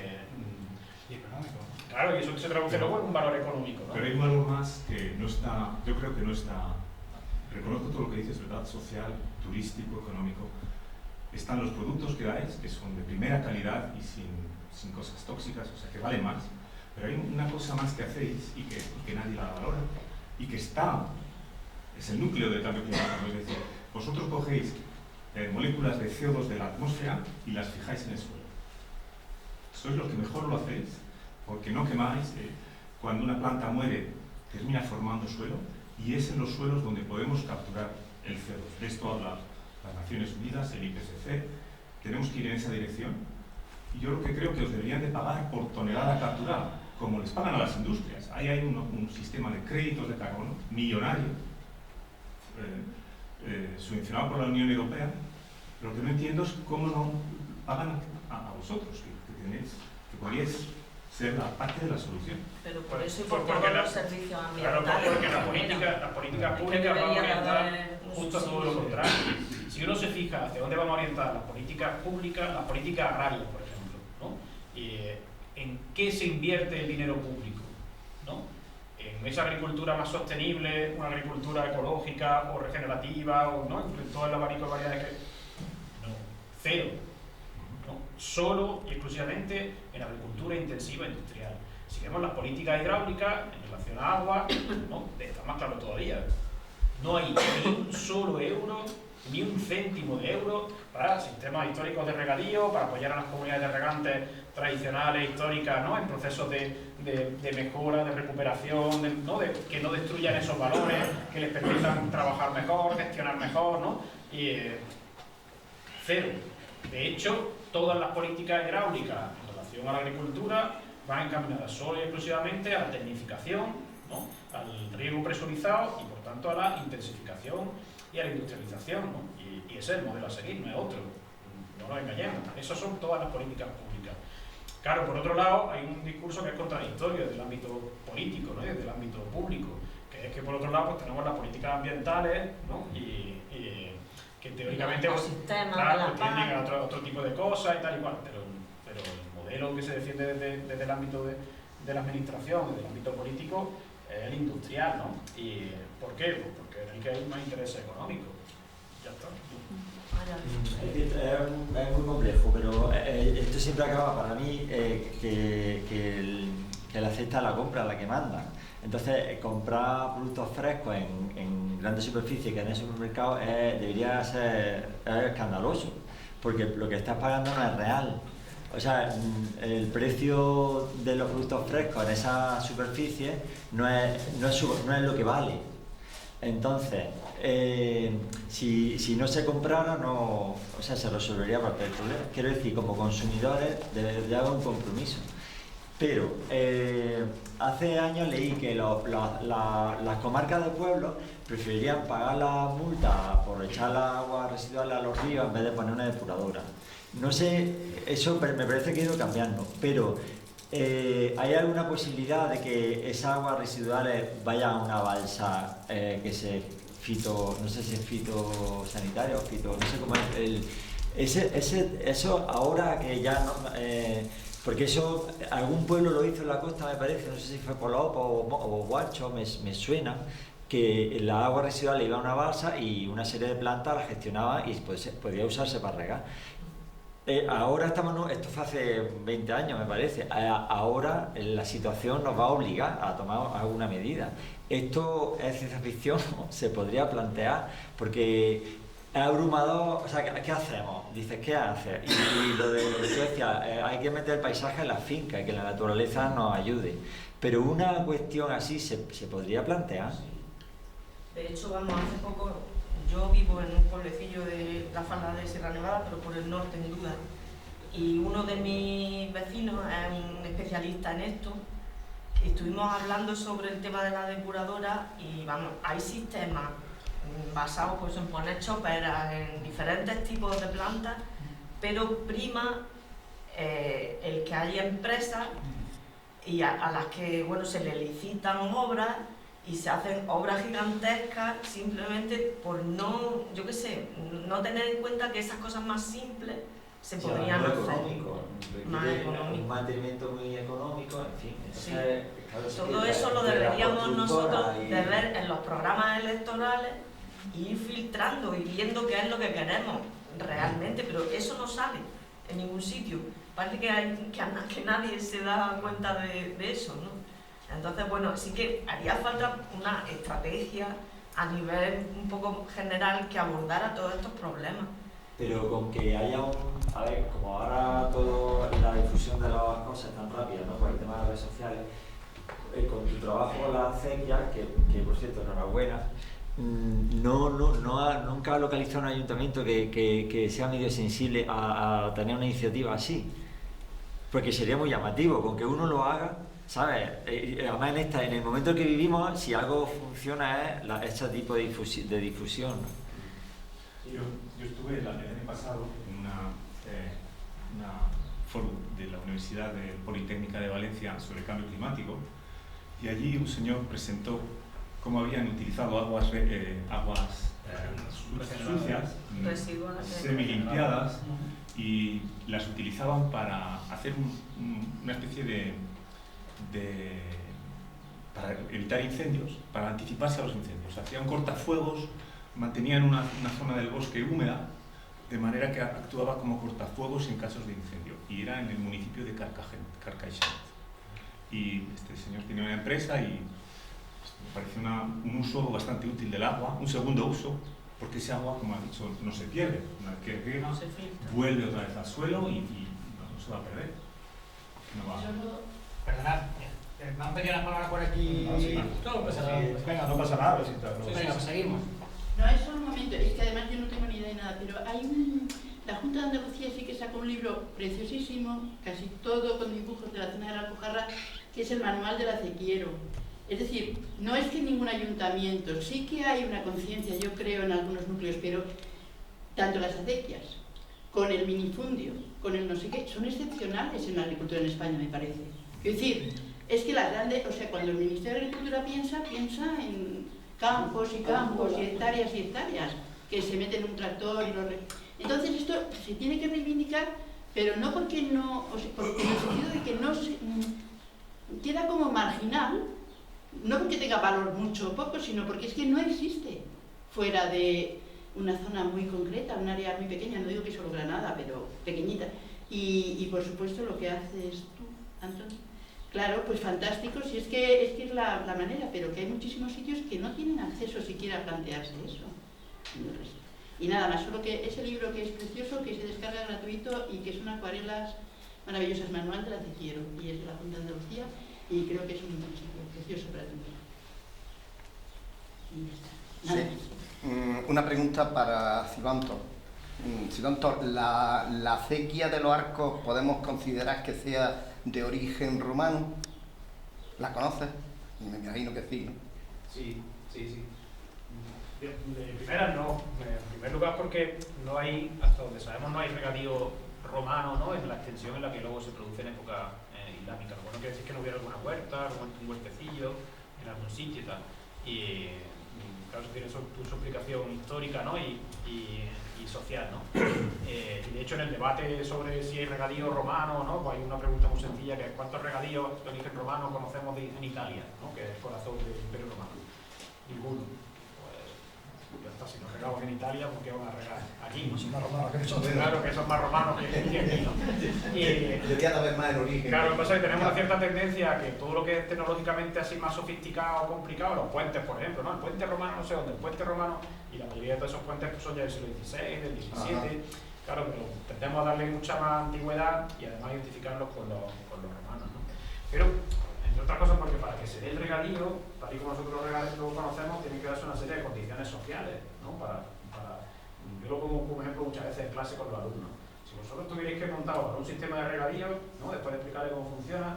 A: económico.
F: Claro, y eso se traduce luego en un valor económico, ¿no?
C: Pero hay un valor más que no está, yo creo que no está, reconozco todo lo que dices, ¿verdad? Social, turístico, económico. Están los productos que dais, que son de primera calidad y sin cosas tóxicas, o sea, que valen más. Pero hay una cosa más que hacéis y que nadie la valora, y que es el núcleo del cambio climático. Es decir, vosotros cogéis moléculas de CO2 de la atmósfera y las fijáis en el suelo. Sois los que mejor lo hacéis, porque no quemáis. Cuando una planta muere, termina formando suelo, y es en los suelos donde podemos capturar el CO2. De esto hablan las Naciones Unidas, el IPCC. Tenemos que ir en esa dirección. Y yo lo que creo que os deberían de pagar por tonelada capturada, como les pagan a las industrias. Ahí hay un sistema de créditos de carbono millonario, subvencionado por la Unión Europea. Lo que no entiendo es cómo no pagan a vosotros, que podríais ser la parte de la solución.
G: Pero por eso y
F: Porque
G: por todos los servicios ambientales.
F: Claro, porque las políticas públicas van a orientar justo a todo lo contrario. Si uno se fija hacia dónde vamos a orientar las políticas públicas, las políticas agrarias, por ejemplo, ¿no? ¿En qué se invierte el dinero público? ¿No? En esa agricultura más sostenible, una agricultura ecológica o regenerativa, o ¿no? En todo el abanico de variedades que... No, cero. ¿No? Solo y exclusivamente en agricultura intensiva industrial. Si vemos las políticas hidráulicas en relación a agua, ¿no? Está más claro todavía. No hay ni un solo euro, ni un céntimo de euro para sistemas históricos de regadío, para apoyar a las comunidades de regantes tradicionales, históricas, ¿no? En procesos de mejora, de recuperación, ¿no? Que no destruyan esos valores, que les permitan trabajar mejor, gestionar mejor, ¿no? Cero. De hecho, todas las políticas hidráulicas en relación a la agricultura van encaminadas solo y exclusivamente a la tecnificación, ¿no? Al riego presurizado y por tanto a la intensificación y a la industrialización, ¿no? Y ese es el modelo a seguir, no es otro. No nos engañemos. Esas son todas las políticas públicas. Claro, por otro lado, hay un discurso que es contradictorio desde el ámbito político, ¿no? Desde el ámbito público, que es que por otro lado pues, tenemos las políticas ambientales, ¿no? Y que teóricamente claro, tienden a otro tipo de cosas y tal y cual, pero el modelo que se defiende desde el ámbito de la administración, desde el ámbito político, es el industrial, ¿no? ¿Y por qué? Pues porque en el que hay más interés económico. Ya está.
J: Es muy complejo, pero esto siempre acaba para mí que el aceite a la compra, la que manda. Entonces, comprar productos frescos en grandes superficies que en el supermercado debería ser escandaloso, porque lo que estás pagando no es real. O sea, el precio de los productos frescos en esa superficie no es lo que vale. Entonces, si no se comprara, o sea, se resolvería parte del problema. Quiero decir, como consumidores debería haber un compromiso. Pero hace años leí que las comarcas de pueblos preferirían pagar la multa por echar las aguas residuales a los ríos en vez de poner una depuradora. No sé, eso me parece que ha ido cambiando, pero ¿hay alguna posibilidad de que esas aguas residuales vayan a una balsa que se no sé si es fitosanitaria o no sé cómo es, eso ahora que ya no... porque eso, algún pueblo lo hizo en la costa, me parece, no sé si fue Polop o Guacho, me suena, que la agua residual iba a una balsa y una serie de plantas la gestionaba y podía usarse para regar. Ahora estamos, esto fue hace 20 años me parece, ahora la situación nos va a obligar a tomar alguna medida. Esto es ciencia ficción, se podría plantear, porque es abrumador. O sea, ¿qué hacemos? Dices, ¿qué haces? Y lo de tú decías, hay que meter el paisaje en la finca y que la naturaleza nos ayude. Pero una cuestión así se podría plantear.
G: De hecho, vamos, hace poco, yo vivo en un pueblecillo de la falda de Sierra Nevada, pero por el norte, en duda. Y uno de mis vecinos es un especialista en esto. Estuvimos hablando sobre el tema de la depuradora y, vamos, hay sistemas basados pues, en poner choperas en diferentes tipos de plantas, pero prima el que haya empresas y a las que, bueno, se le licitan obras y se hacen obras gigantescas simplemente por no, yo qué sé, no tener en cuenta que esas cosas más simples se podrían hacer.
J: Más económico. Un mantenimiento muy económico, en fin. Entonces,
G: sí. Todo eso lo deberíamos nosotros de ver en los programas electorales y ir filtrando y viendo qué es lo que queremos realmente, pero eso no sale en ningún sitio. Parece que nadie se da cuenta de eso, ¿no? Entonces, bueno, sí que haría falta una estrategia a nivel un poco general que abordara todos estos problemas.
J: Pero con que haya a ver, como ahora toda la difusión de las cosas es tan rápida, ¿no? Por el tema de las redes sociales, con tu trabajo con la acequia, que por cierto, enhorabuena, nunca ha localizado un ayuntamiento que sea medio sensible a tener una iniciativa así. Porque sería muy llamativo, con que uno lo haga, ¿sabes? Además en el momento en que vivimos, si algo funciona es este tipo de difusión, ¿no?
C: Yo estuve el año pasado en una foro de la Universidad Politécnica de Valencia sobre el cambio climático, y allí un señor presentó cómo habían utilizado aguas sucias, semi-limpiadas, y las utilizaban para hacer una especie para evitar incendios, para anticiparse a los incendios. Hacían cortafuegos, mantenían una zona del bosque húmeda, de manera que actuaba como cortafuegos en casos de incendio, y era en el municipio de Carcaixent. Y este señor tenía una empresa y me parece un uso bastante útil del agua, un segundo uso, porque ese agua, como ha dicho, no se pierde. Una vez que riega, vuelve otra vez al suelo y no se va a perder. No va.
A: Perdonad, me han pedido las palabras por aquí.
D: No, sí.
F: No pasa nada.
D: Venga, no pasa nada.
A: Venga, pues seguimos.
K: No, es solo un momento, es que además yo no tengo ni idea de nada, pero la Junta de Andalucía sí que sacó un libro preciosísimo, casi todo con dibujos de la zona de la Alpujarra, que es el Manual del Acequiero. Es decir, no es que ningún ayuntamiento, sí que hay una conciencia, yo creo, en algunos núcleos, pero tanto las acequias, con el minifundio, con el no sé qué, son excepcionales en la agricultura en España, me parece. Es decir, es que las grandes, o sea, cuando el Ministerio de Agricultura piensa en campos y campos y hectáreas que se meten en un tractor y Entonces esto se tiene que reivindicar, pero no porque no, o sea, porque en el sentido de que no se, queda como marginal, no porque tenga valor mucho o poco, sino porque es que no existe fuera de una zona muy concreta, un área muy pequeña, no digo que solo Granada, pero pequeñita. Y por supuesto lo que haces tú, Antonio. Claro, pues fantástico, si es que es la manera, pero que hay muchísimos sitios que no tienen acceso siquiera a plantearse eso. Y nada más, solo que ese libro que es precioso, que se descarga gratuito y que son acuarelas maravillosas, Manual del Acequiero, y es de la Junta de Andalucía, y creo que es un sitio precioso para tener. Y ya está. Nada.
L: Sí. Una pregunta para Sivantor. Sivantor, ¿la acequia de los Arcos podemos considerar que sea de origen romano? ¿La conoces? Me imagino que sí, ¿no?
F: Sí. De primera no. En primer lugar porque no hay, hasta donde sabemos, no hay regadío romano, ¿no? En la extensión en la que luego se produce en época islámica. Lo bueno quiere decir que no hubiera alguna huerta, un huertecillo en algún sitio y tal. Y claro, eso tiene su explicación histórica, ¿no? y social, ¿no? Y de hecho en el debate sobre si hay regadío romano, ¿no? Pues hay una pregunta muy sencilla que es ¿cuántos regadíos de origen romano conocemos en Italia, ¿no? Que es el corazón del Imperio Romano? Ninguno. Pues Ya está, si no regamos en Italia, ¿por qué van a regar aquí?
D: No son más romanos que nosotros.
F: Claro, que son más romanos que aquí, ¿no?
L: Debería de haber más en origen.
F: Claro, lo que pasa es que tenemos una cierta tendencia a que todo lo que es tecnológicamente así más sofisticado o complicado, los puentes, por ejemplo, ¿no? El puente romano, no sé dónde, el puente romano, y la mayoría de todos esos puentes pues, son ya del siglo XVI, del XVII, claro, pero tendemos a darle mucha más antigüedad y además identificarlos con los romanos, ¿no? Pero, entre otras cosas, porque para que se dé el regadío, tal y como nosotros lo conocemos, tiene que darse una serie de condiciones sociales, ¿no? Yo lo pongo como ejemplo muchas veces en clase con los alumnos. Si vosotros tuvierais que montar un sistema de regadío, ¿no? Después de explicarle cómo funciona,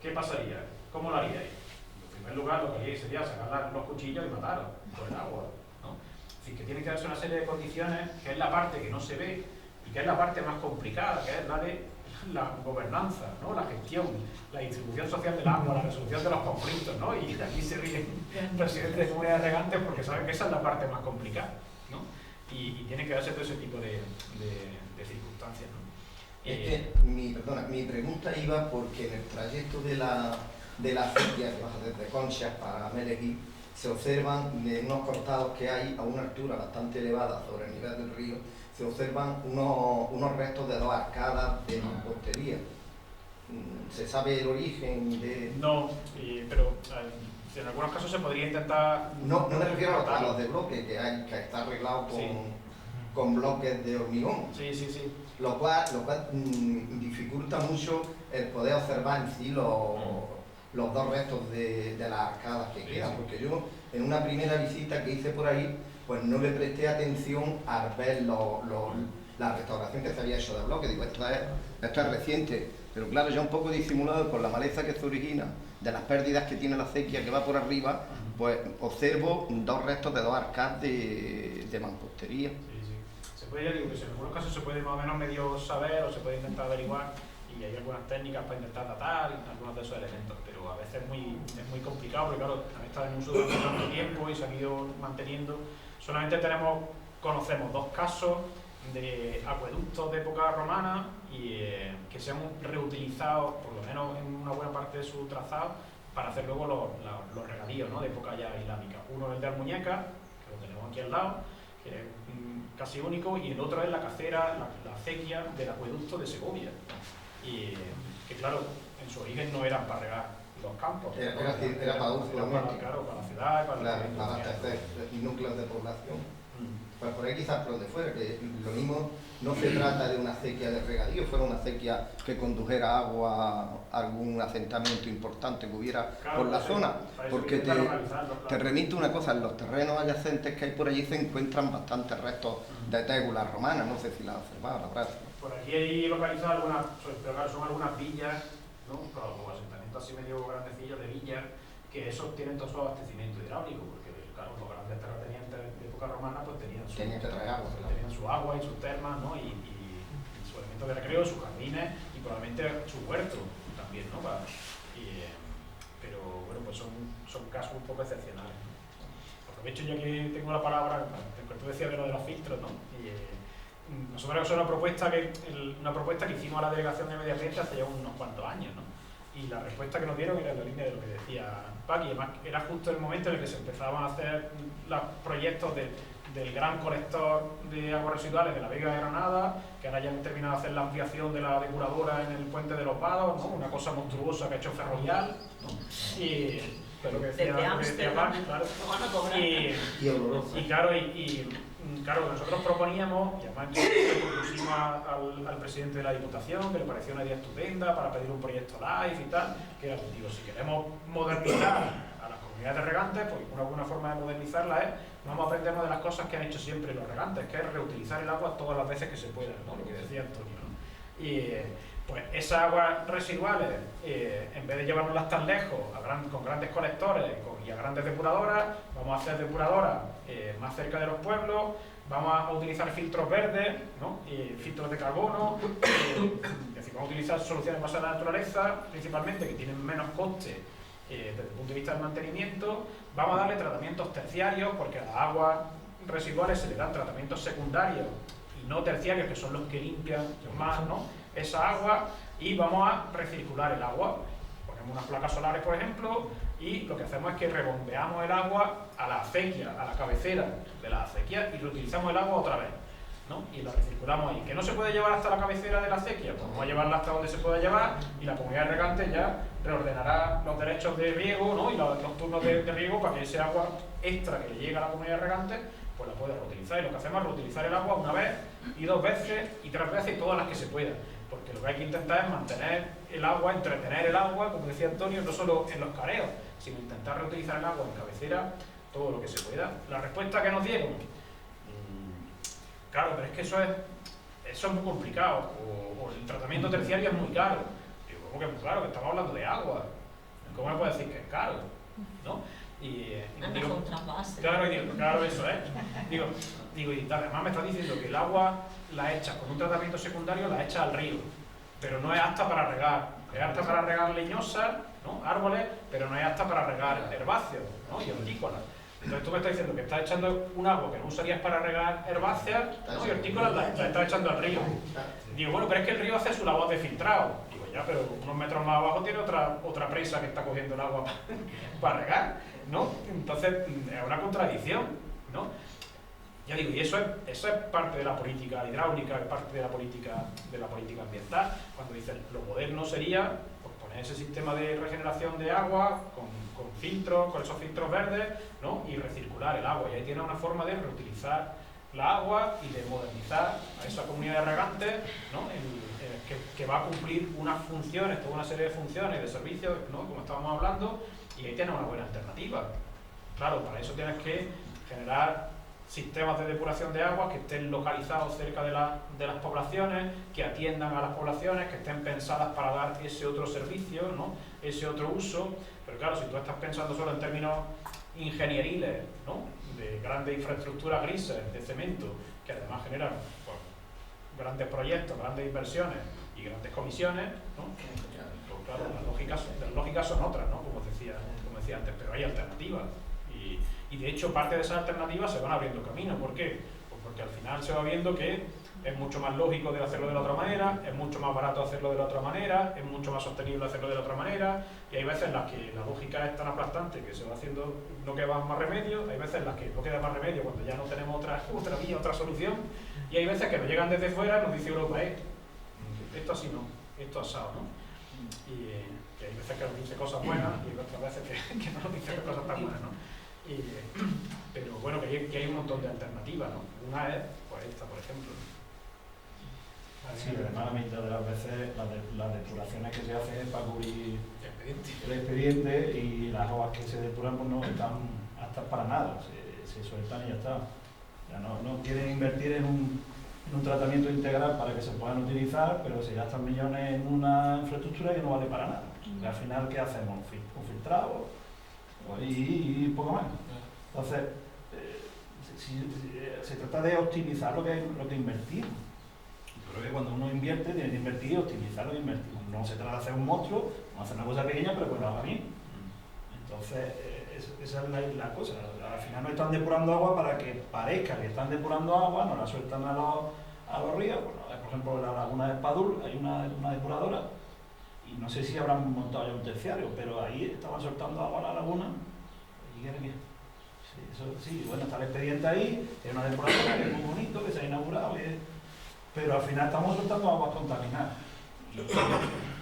F: ¿qué pasaría? ¿Cómo lo haríais? En primer lugar, lo que haríais sería sacar los cuchillos y mataros por el agua, ¿no? Es decir, que tiene que darse una serie de condiciones, que es la parte que no se ve y que es la parte más complicada, que es la de la gobernanza, ¿no? La gestión, la distribución social del agua, la resolución de los conflictos, ¿no? Y aquí se ríen presidentes de comunidades regantes porque saben que esa es la parte más complicada, ¿no? Y tiene que darse todo ese tipo de circunstancias, ¿no?
L: Es que, mi pregunta iba porque en el trayecto de la acequia que baja desde Conchas para Melegui se observan en unos cortados que hay a una altura bastante elevada sobre el nivel del río, se observan unos restos de 2 arcadas de mampostería. ¿Se sabe el origen de...?
F: No, pero en algunos casos se podría intentar...
L: No me refiero a los de bloque, que está arreglado con bloques de hormigón.
F: Sí.
L: Lo cual dificulta mucho el poder observar en sí los 2 restos de las arcadas que quedan, porque yo en una primera visita que hice por ahí, pues no le presté atención a ver la restauración que se había hecho de bloque. Digo, esto es reciente, pero claro, ya un poco disimulado por la maleza que se origina de las pérdidas que tiene la acequia que va por arriba, pues observo 2 restos de 2 arcadas de mampostería.
F: Se puede, ya digo, que en algunos casos se puede más o menos medio saber o se puede intentar averiguar y hay algunas técnicas para intentar datar algunos de esos elementos, pero a veces es muy complicado porque claro, han estado en uso durante tanto tiempo y se han ido manteniendo. Solamente conocemos 2 casos de acueductos de época romana y que se han reutilizado, por lo menos en una buena parte de su trazado, para hacer luego los regadíos, ¿no? De época ya islámica. Uno es el de Almuñeca, que lo tenemos aquí al lado, que es casi único, y el otro es la cacera, la acequia del acueducto de Segovia. Y que claro, en su origen no eran para regar los campos.
L: Era para uso doméstico.
F: Claro, para la ciudad, para
L: abastecer núcleos de población. Pues por ahí quizás por donde fuera, que lo mismo no se trata de una acequia de regadío, fuera una acequia que condujera agua a algún asentamiento importante que hubiera por la zona, porque te remito una cosa, en los terrenos adyacentes que hay por allí se encuentran bastantes restos de tégulas romanas, no sé si las has observado, la verdad.
F: Por aquí hay localizadas algunas, pero claro, son algunas villas, ¿no? Como asentamientos así medio grandecillos de villas, que esos tienen todo su abastecimiento hidráulico, porque claro, los grandes terratenientes de época romana pues tenían su agua y sus termas, ¿no? y sus elementos de recreo, sus jardines y probablemente su huerto también, ¿no? Pero bueno, pues son casos un poco excepcionales, ¿no? Aprovecho ya que tengo la palabra, que tú decías de lo de los filtros, ¿no? Nosotros hemos hecho una propuesta que hicimos a la Delegación de Medio Ambiente hace ya unos cuantos años, ¿no? Y la respuesta que nos dieron era en la línea de lo que decía Paqui, además era justo el momento en el que se empezaban a hacer los proyectos del gran colector de aguas residuales de la Vega de Granada, que ahora ya han terminado de hacer la ampliación de la depuradora en el puente de los Vados, ¿no? Una cosa monstruosa que ha hecho Ferrovial, ¿no? Y lo que decía Paqui, claro. Y claro, nosotros proponíamos, y además propusimos al presidente de la Diputación, que le pareció una idea estupenda para pedir un proyecto LIFE y tal, que era, digo, si queremos modernizar a las comunidades de regantes, pues una buena forma de modernizarla es, vamos a aprendernos de las cosas que han hecho siempre los regantes, que es reutilizar el agua todas las veces que se pueda, ¿no? Lo que decía Antonio, ¿no? Y pues esas aguas residuales, en vez de llevárnoslas tan lejos, con grandes colectores y a grandes depuradoras, vamos a hacer depuradoras más cerca de los pueblos, vamos a utilizar filtros verdes, ¿no? Filtros de carbono, es decir, vamos a utilizar soluciones basadas en la naturaleza, principalmente, que tienen menos coste desde el punto de vista del mantenimiento, vamos a darle tratamientos terciarios, porque a las aguas residuales se le dan tratamientos secundarios y no terciarios, que son los que limpian más, ¿no? Esa agua, y vamos a recircular el agua. Ponemos unas placas solares, por ejemplo, y lo que hacemos es que rebombeamos el agua a la acequia, a la cabecera de la acequia y reutilizamos el agua otra vez, ¿no? Y la recirculamos ahí. ¿Que no se puede llevar hasta la cabecera de la acequia? Pues vamos a llevarla hasta donde se pueda llevar y la comunidad de regantes ya reordenará los derechos de riego, ¿no? Y los turnos de riego para que ese agua extra que le llega a la comunidad de regantes pues la pueda reutilizar. Y lo que hacemos es reutilizar el agua una vez y 2 veces y 3 veces y todas las que se pueda. Porque lo que hay que intentar es mantener el agua, entretener el agua, como decía Antonio, no solo en los careos, sino intentar reutilizar el agua en cabecera todo lo que se pueda. La respuesta que nos dieron, claro, pero es que eso es muy complicado, o el tratamiento terciario es muy caro. Digo, ¿cómo que es muy caro? Que estamos hablando de agua. ¿Cómo me puede decir que es caro? ¿No? Y digo, claro, eso es. Digo, y además me estás diciendo que el agua la echas con un tratamiento secundario, la echas al río, pero no es apta para regar. Es apta para regar leñosas, ¿no? Árboles, pero no es apta para regar herbáceos, ¿no? Y hortícolas. Entonces tú me estás diciendo que estás echando un agua que no usarías para regar herbáceas, ¿no? Y hortícolas la estás echando al río. Digo, bueno, pero es que el río hace su labor de filtrado. Digo, ya, pero unos metros más abajo tiene otra presa que está cogiendo el agua para regar, ¿no? Entonces es una contradicción, ¿no? Ya digo, y eso es parte de la política hidráulica, es parte de la política ambiental. Cuando dicen, lo moderno sería pues, poner ese sistema de regeneración de agua con filtros, con esos filtros verdes, ¿no? Y recircular el agua. Y ahí tiene una forma de reutilizar la agua y de modernizar a esa comunidad de regantes, ¿no? Que va a cumplir unas funciones, toda una serie de funciones, de servicios, ¿no? Como estábamos hablando, y ahí tienes una buena alternativa. Claro, para eso tienes que generar sistemas de depuración de agua que estén localizados cerca de las poblaciones, que atiendan a las poblaciones, que estén pensadas para dar ese otro servicio, ¿no? Ese otro uso. Pero claro, si tú estás pensando solo en términos ingenieriles, ¿no? De grandes infraestructuras grises, de cemento, que además generan pues, grandes proyectos, grandes inversiones y grandes comisiones, ¿no? Pues claro, las lógicas son otras, ¿no? Como decía antes, pero hay alternativas. Y de hecho parte de esas alternativas se van abriendo camino. ¿Por qué? Pues porque al final se va viendo que es mucho más lógico de hacerlo de la otra manera, es mucho más barato hacerlo de la otra manera, es mucho más sostenible hacerlo de la otra manera, y hay veces en las que la lógica es tan aplastante que se va haciendo, no queda más remedio, hay veces en las que no queda más remedio cuando ya no tenemos otra vía, otra solución, y hay veces que nos llegan desde fuera y nos dice Europa, esto así no, esto asado, ¿no? Y hay veces que nos dice cosas buenas y hay otras veces que no nos dice cosas tan buenas, ¿no? Pero bueno, que hay un montón de alternativas, ¿no? Una es, pues esta, por ejemplo.
D: Sí, además la mitad de las veces las depuraciones que se hacen es para cubrir el expediente y las aguas que se depuran pues no están hasta para nada, se sueltan y ya está. Ya no quieren invertir en un tratamiento integral para que se puedan utilizar, pero se gastan millones en una infraestructura que no vale para nada. Y al final, ¿qué hacemos? Un filtrado y poco más. Entonces, se trata de optimizar lo que invertimos. Creo que cuando uno invierte, tiene que invertir y optimizar lo que invertimos. No se trata de hacer un monstruo, no hacer una cosa pequeña, pero que lo haga bien. Entonces, esa es la cosa. Al final no están depurando agua para que parezca que están depurando agua, no la sueltan a los ríos. Bueno, por ejemplo, en la laguna de Espadul hay una depuradora, y no sé si habrán montado ya un terciario, pero ahí estaban soltando agua a la laguna. ¿Y qué era qué? Sí, bueno, está el expediente ahí, es una depuradora que es muy bonito, que se ha inaugurado, pero al final estamos soltando aguas contaminadas.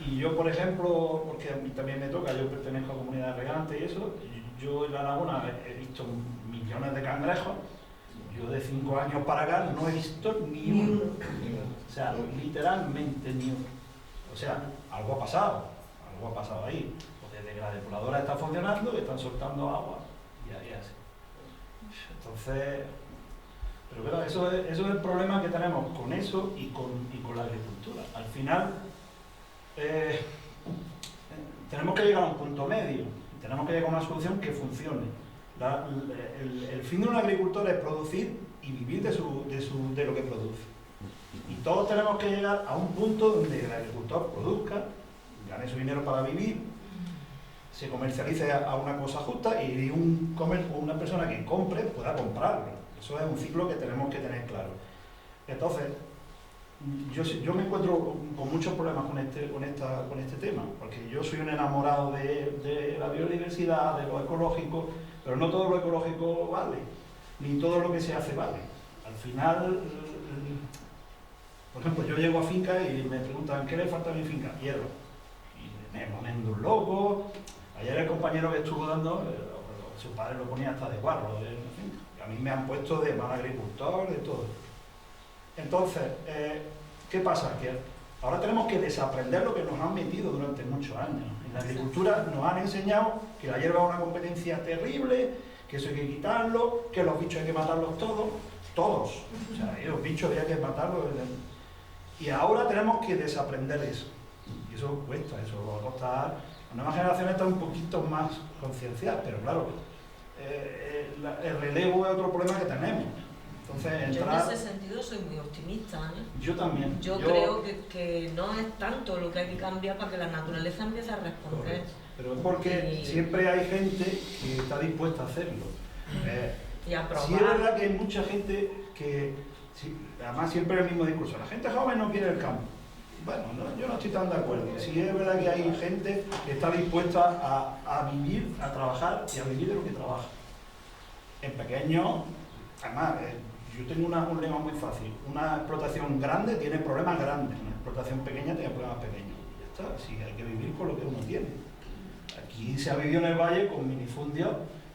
D: Y yo, por ejemplo, porque a mí también me toca, yo pertenezco a comunidades regantes y eso, yo en la laguna he visto millones de cangrejos, yo de 5 años para acá no he visto ni uno. O sea, literalmente ni uno. O sea, algo ha pasado ahí. Pues desde que la depuradora está funcionando, están soltando agua y ahí así. Entonces, pero claro, eso es el problema que tenemos con eso y con la agricultura. Al final, tenemos que llegar a un punto medio, tenemos que llegar a una solución que funcione. El fin de un agricultor es producir y vivir de lo que produce. Y todos tenemos que llegar a un punto donde el agricultor produzca, gane su dinero para vivir, se comercialice a una cosa justa y una persona que compre pueda comprarlo. Eso es un ciclo que tenemos que tener claro. Entonces, yo me encuentro con muchos problemas con este tema, porque yo soy un enamorado de la biodiversidad, de lo ecológico, pero no todo lo ecológico vale, ni todo lo que se hace vale. Al final, por ejemplo, yo llego a finca y me preguntan, ¿qué le falta a mi finca? Hierro. Y me ponen de un loco. Ayer el compañero que estuvo dando, su padre lo ponía hasta de guarro en la finca. Y a mí me han puesto de mal agricultor, de todo. Entonces, ¿qué pasa? Que ahora tenemos que desaprender lo que nos han metido durante muchos años. En la agricultura nos han enseñado que la hierba es una competencia terrible, que eso hay que quitarlo, que los bichos hay que matarlos todos. O sea, los bichos había que matarlos. Y ahora tenemos que desaprender eso. Y eso cuesta, eso va a costar. La nueva generación está un poquito más concienciada, pero claro, el relevo es otro problema que tenemos. Entonces,
G: yo en ese sentido soy muy optimista, ¿eh?
D: Yo también.
G: Yo creo que no es tanto lo que hay que cambiar para que la naturaleza empiece a responder.
D: Correcto. Pero es porque siempre hay gente que está dispuesta a hacerlo.
G: Y a probar.
D: Sí es verdad que hay mucha gente que, además siempre el mismo discurso, la gente joven no quiere el campo. Bueno, yo no estoy tan de acuerdo. Sí es verdad que hay gente que está dispuesta a vivir, a trabajar y a vivir de lo que trabaja. En pequeño, además, yo tengo un lema muy fácil. Una explotación grande tiene problemas grandes, una explotación pequeña tiene problemas pequeños. Ya está, sí, hay que vivir con lo que uno tiene. Aquí se ha vivido en el valle con minifundios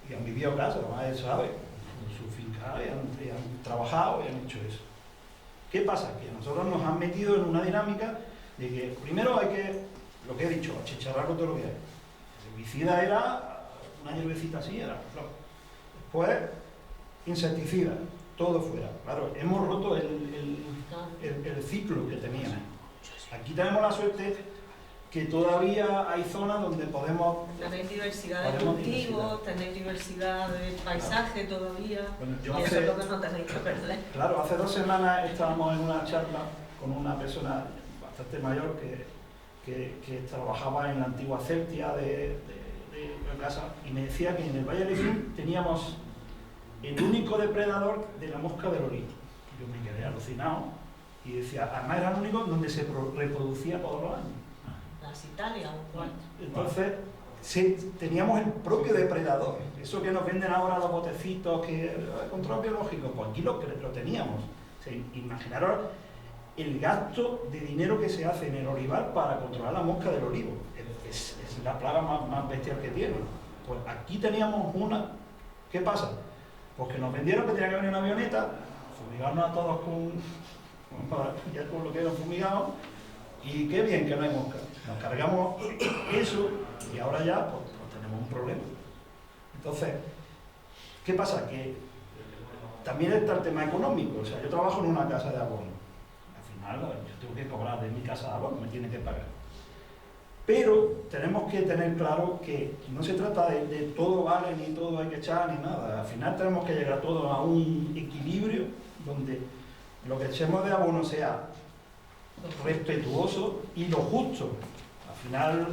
D: y han vivido casas, además él sabe, con su finca y han trabajado y han hecho eso. ¿Qué pasa? Que nosotros nos han metido en una dinámica de que primero hay que, lo que he dicho, achicharrar con todo lo que hay. El herbicida era una hierbecita así, era flor. Después, insecticida, todo fuera. Claro, hemos roto el ciclo que teníamos. Aquí tenemos la suerte que todavía hay zonas donde podemos...
G: Tenéis diversidad de cultivos, tenéis diversidad de paisaje todavía,
D: bueno,
G: y eso es lo que no tenéis que perder.
D: Claro, hace 2 semanas estábamos en una charla con una persona bastante mayor que trabajaba en la antigua Celtia de casa y me decía que en el Valle de Lecrín teníamos el único depredador de la mosca del olivo. Yo me quedé alucinado y decía, además era el único donde se reproducía todos los años.
G: Las Italia o cuál.
D: Entonces, teníamos el propio depredador. Eso que nos venden ahora los botecitos, que control biológico, pues aquí lo teníamos. O sea, imaginaros el gasto de dinero que se hace en el olivar para controlar la mosca del olivo. Es la plaga más bestial que tiene. Pues aquí teníamos una. ¿Qué pasa? Pues que nos vendieron que tenía que venir una avioneta, fumigarnos a todos con lo que era fumigado, y qué bien que no hay mosca. Nos cargamos eso y ahora ya pues tenemos un problema. Entonces, ¿qué pasa? Que también está el tema económico. O sea, yo trabajo en una casa de abono. Al final, yo tengo que cobrar de mi casa de abono, me tiene que pagar. Pero tenemos que tener claro que no se trata de todo vale, ni todo hay que echar, ni nada. Al final tenemos que llegar todos a un equilibrio donde lo que echemos de abono sea respetuoso y lo justo. Al final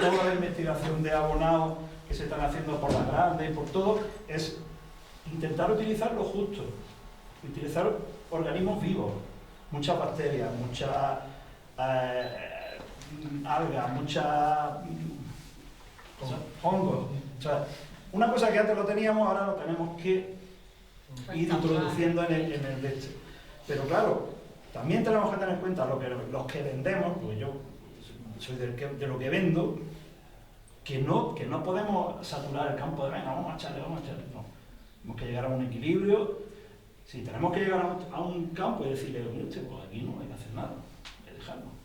D: toda la investigación de abonados que se están haciendo por las grandes y por todo es intentar utilizar lo justo, utilizar organismos vivos, muchas bacterias, muchas algas, muchas hongos. O sea, una cosa que antes lo teníamos, ahora lo tenemos que ir introduciendo en el leche. Pero claro, también tenemos que tener en cuenta los que vendemos, porque yo soy de lo que vendo, que no podemos saturar el campo de venga, vamos a echarle. No. Tenemos que llegar a un equilibrio. Si tenemos que llegar a un campo y decirle, pues aquí no hay que hacer nada, hay que dejarlo.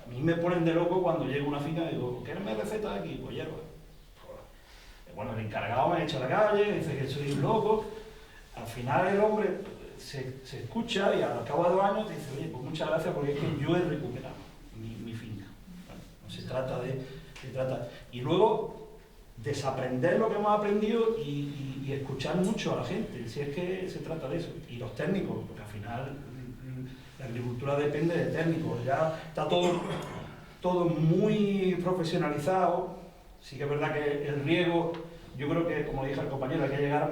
D: A mí me ponen de loco cuando llego a una finca y digo, ¿quieres mi receta de aquí? Pues hierba. Bueno, el encargado me echa a la calle, dice que soy un loco. Al final el hombre se escucha y al cabo de 2 años te dice, oye, pues muchas gracias porque es que yo he recuperado mi finca. Bueno, no se trata y luego desaprender lo que hemos aprendido y escuchar mucho a la gente, si es que se trata de eso. Y los técnicos, porque al final la agricultura depende de técnicos, ya está todo muy profesionalizado. Sí que es verdad que el riego, yo creo que, como dije al compañero, hay que llegar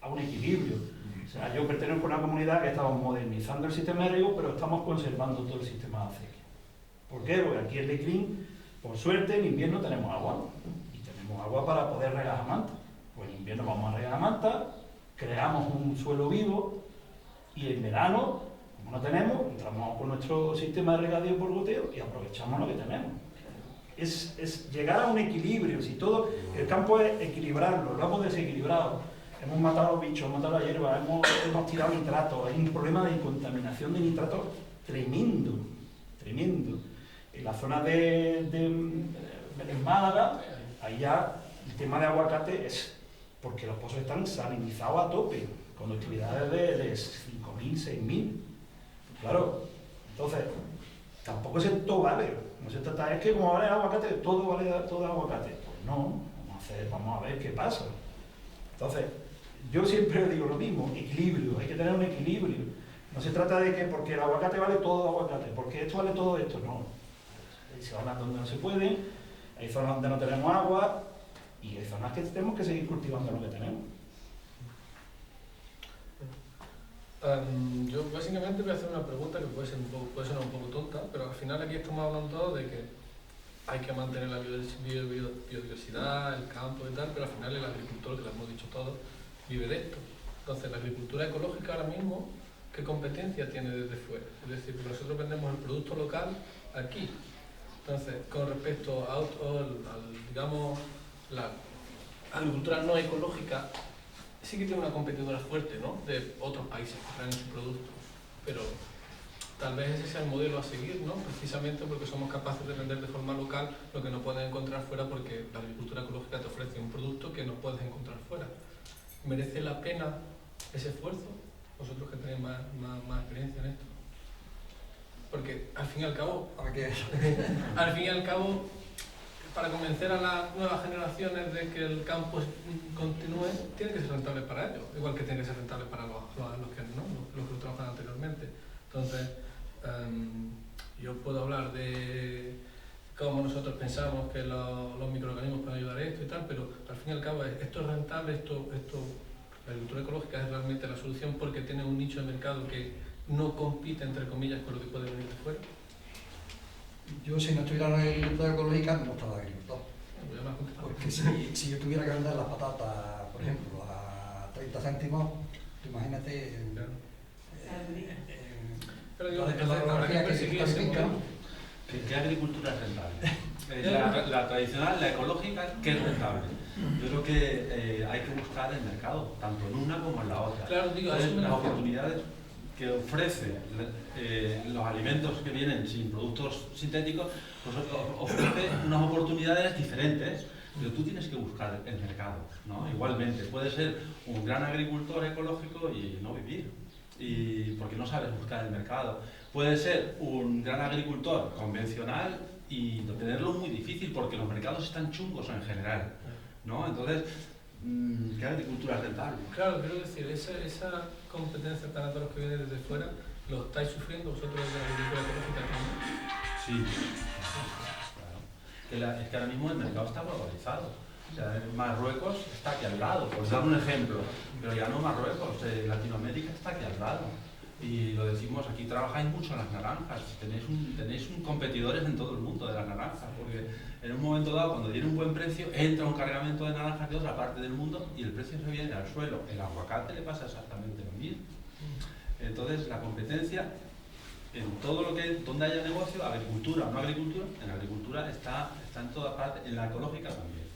D: a un equilibrio. O sea, yo pertenezco a una comunidad que estamos modernizando el sistema de riego, pero estamos conservando todo el sistema de acequia. ¿Por qué? Porque aquí en Lecrín, por suerte, en invierno tenemos agua. Y tenemos agua para poder regar a manta. Pues en invierno vamos a regar a manta, creamos un suelo vivo, y en verano, como no tenemos, entramos con nuestro sistema de regadío por goteo y aprovechamos lo que tenemos. Es llegar a un equilibrio. Si todo el campo es equilibrarlo, lo hemos desequilibrado. Hemos matado bichos, hemos matado la hierba, hemos tirado nitratos. Hay un problema de contaminación de nitratos tremendo, tremendo. En la zona de Málaga, ahí ya el tema de aguacate es porque los pozos están salinizados a tope, conductividades de 5.000, 6.000. Claro, entonces, tampoco es todo vale. No se trata, es que como vale el aguacate, todo vale todo el aguacate. Pues no, vamos a ver qué pasa. Entonces, yo siempre digo lo mismo, equilibrio, hay que tener un equilibrio. No se trata de que porque el aguacate vale todo el aguacate, porque esto vale todo esto, no. Hay zonas donde no se puede, hay zonas donde no tenemos agua y hay zonas que tenemos que seguir cultivando lo que tenemos.
E: Yo básicamente voy a hacer una pregunta que puede sonar un poco tonta, pero al final aquí estamos hablando de que hay que mantener la biodiversidad, el campo y tal, pero al final el agricultor, que lo hemos dicho todos, vive de esto. Entonces, la agricultura ecológica ahora mismo, ¿qué competencia tiene desde fuera? Es decir, nosotros vendemos el producto local aquí. Entonces, con respecto digamos, la agricultura no ecológica, sí que tiene una competidora fuerte, ¿no?, de otros países que traen su producto, pero tal vez ese sea el modelo a seguir, ¿no?, precisamente porque somos capaces de vender de forma local lo que no puedes encontrar fuera, porque la agricultura ecológica te ofrece un producto que no puedes encontrar fuera. ¿Merece la pena ese esfuerzo? Vosotros que tenéis más experiencia en esto. Porque al fin y al cabo, para convencer a las nuevas generaciones de que el campo continúe, tiene que ser rentable para ellos, igual que tiene que ser rentable para los que lo trabajan anteriormente. Entonces, yo puedo hablar de cómo nosotros pensamos que los microorganismos pueden ayudar a esto y tal, pero al fin y al cabo esto es rentable, la agricultura ecológica es realmente la solución porque tiene un nicho de mercado que no compite, entre comillas, con lo que puede venir de fuera.
H: Yo, si no estuviera en la agricultura ecológica, no estaba agricultor. Porque si yo tuviera que vender las patatas, por ejemplo, a 30 céntimos, imagínate.
E: Pero digo,
I: ¿Qué agricultura es rentable? La tradicional, la ecológica, ¿qué es rentable? Yo creo que hay que buscar el mercado, tanto en una como en la otra.
E: Claro, digo,
I: las oportunidades que ofrece los alimentos que vienen sin productos sintéticos, pues ofrece unas oportunidades diferentes, pero tú tienes que buscar el mercado, ¿no? Igualmente, puedes ser un gran agricultor ecológico y no vivir, porque no sabes buscar el mercado. Puedes ser un gran agricultor convencional y tenerlo muy difícil porque los mercados están chungos en general, ¿no? Entonces, ¿qué agricultura es rentable?
E: Claro, quiero decir, esa competencia para todos los que vienen desde fuera, ¿lo estáis sufriendo vosotros de la agricultura ecológica también?
I: Sí, claro. Es que ahora mismo el mercado está globalizado. O sea, Marruecos está aquí al lado, por dar un ejemplo, pero ya no Marruecos, Latinoamérica está aquí al lado. Y lo decimos, aquí trabajáis mucho las naranjas, tenéis competidores en todo el mundo de las naranjas, porque en un momento dado, cuando tiene un buen precio, entra un cargamento de naranjas de otra parte del mundo y el precio se viene al suelo. El aguacate le pasa exactamente lo mismo. Entonces, la competencia, en todo donde haya negocio, agricultura o no agricultura, en la agricultura está en todas partes, en la ecológica también.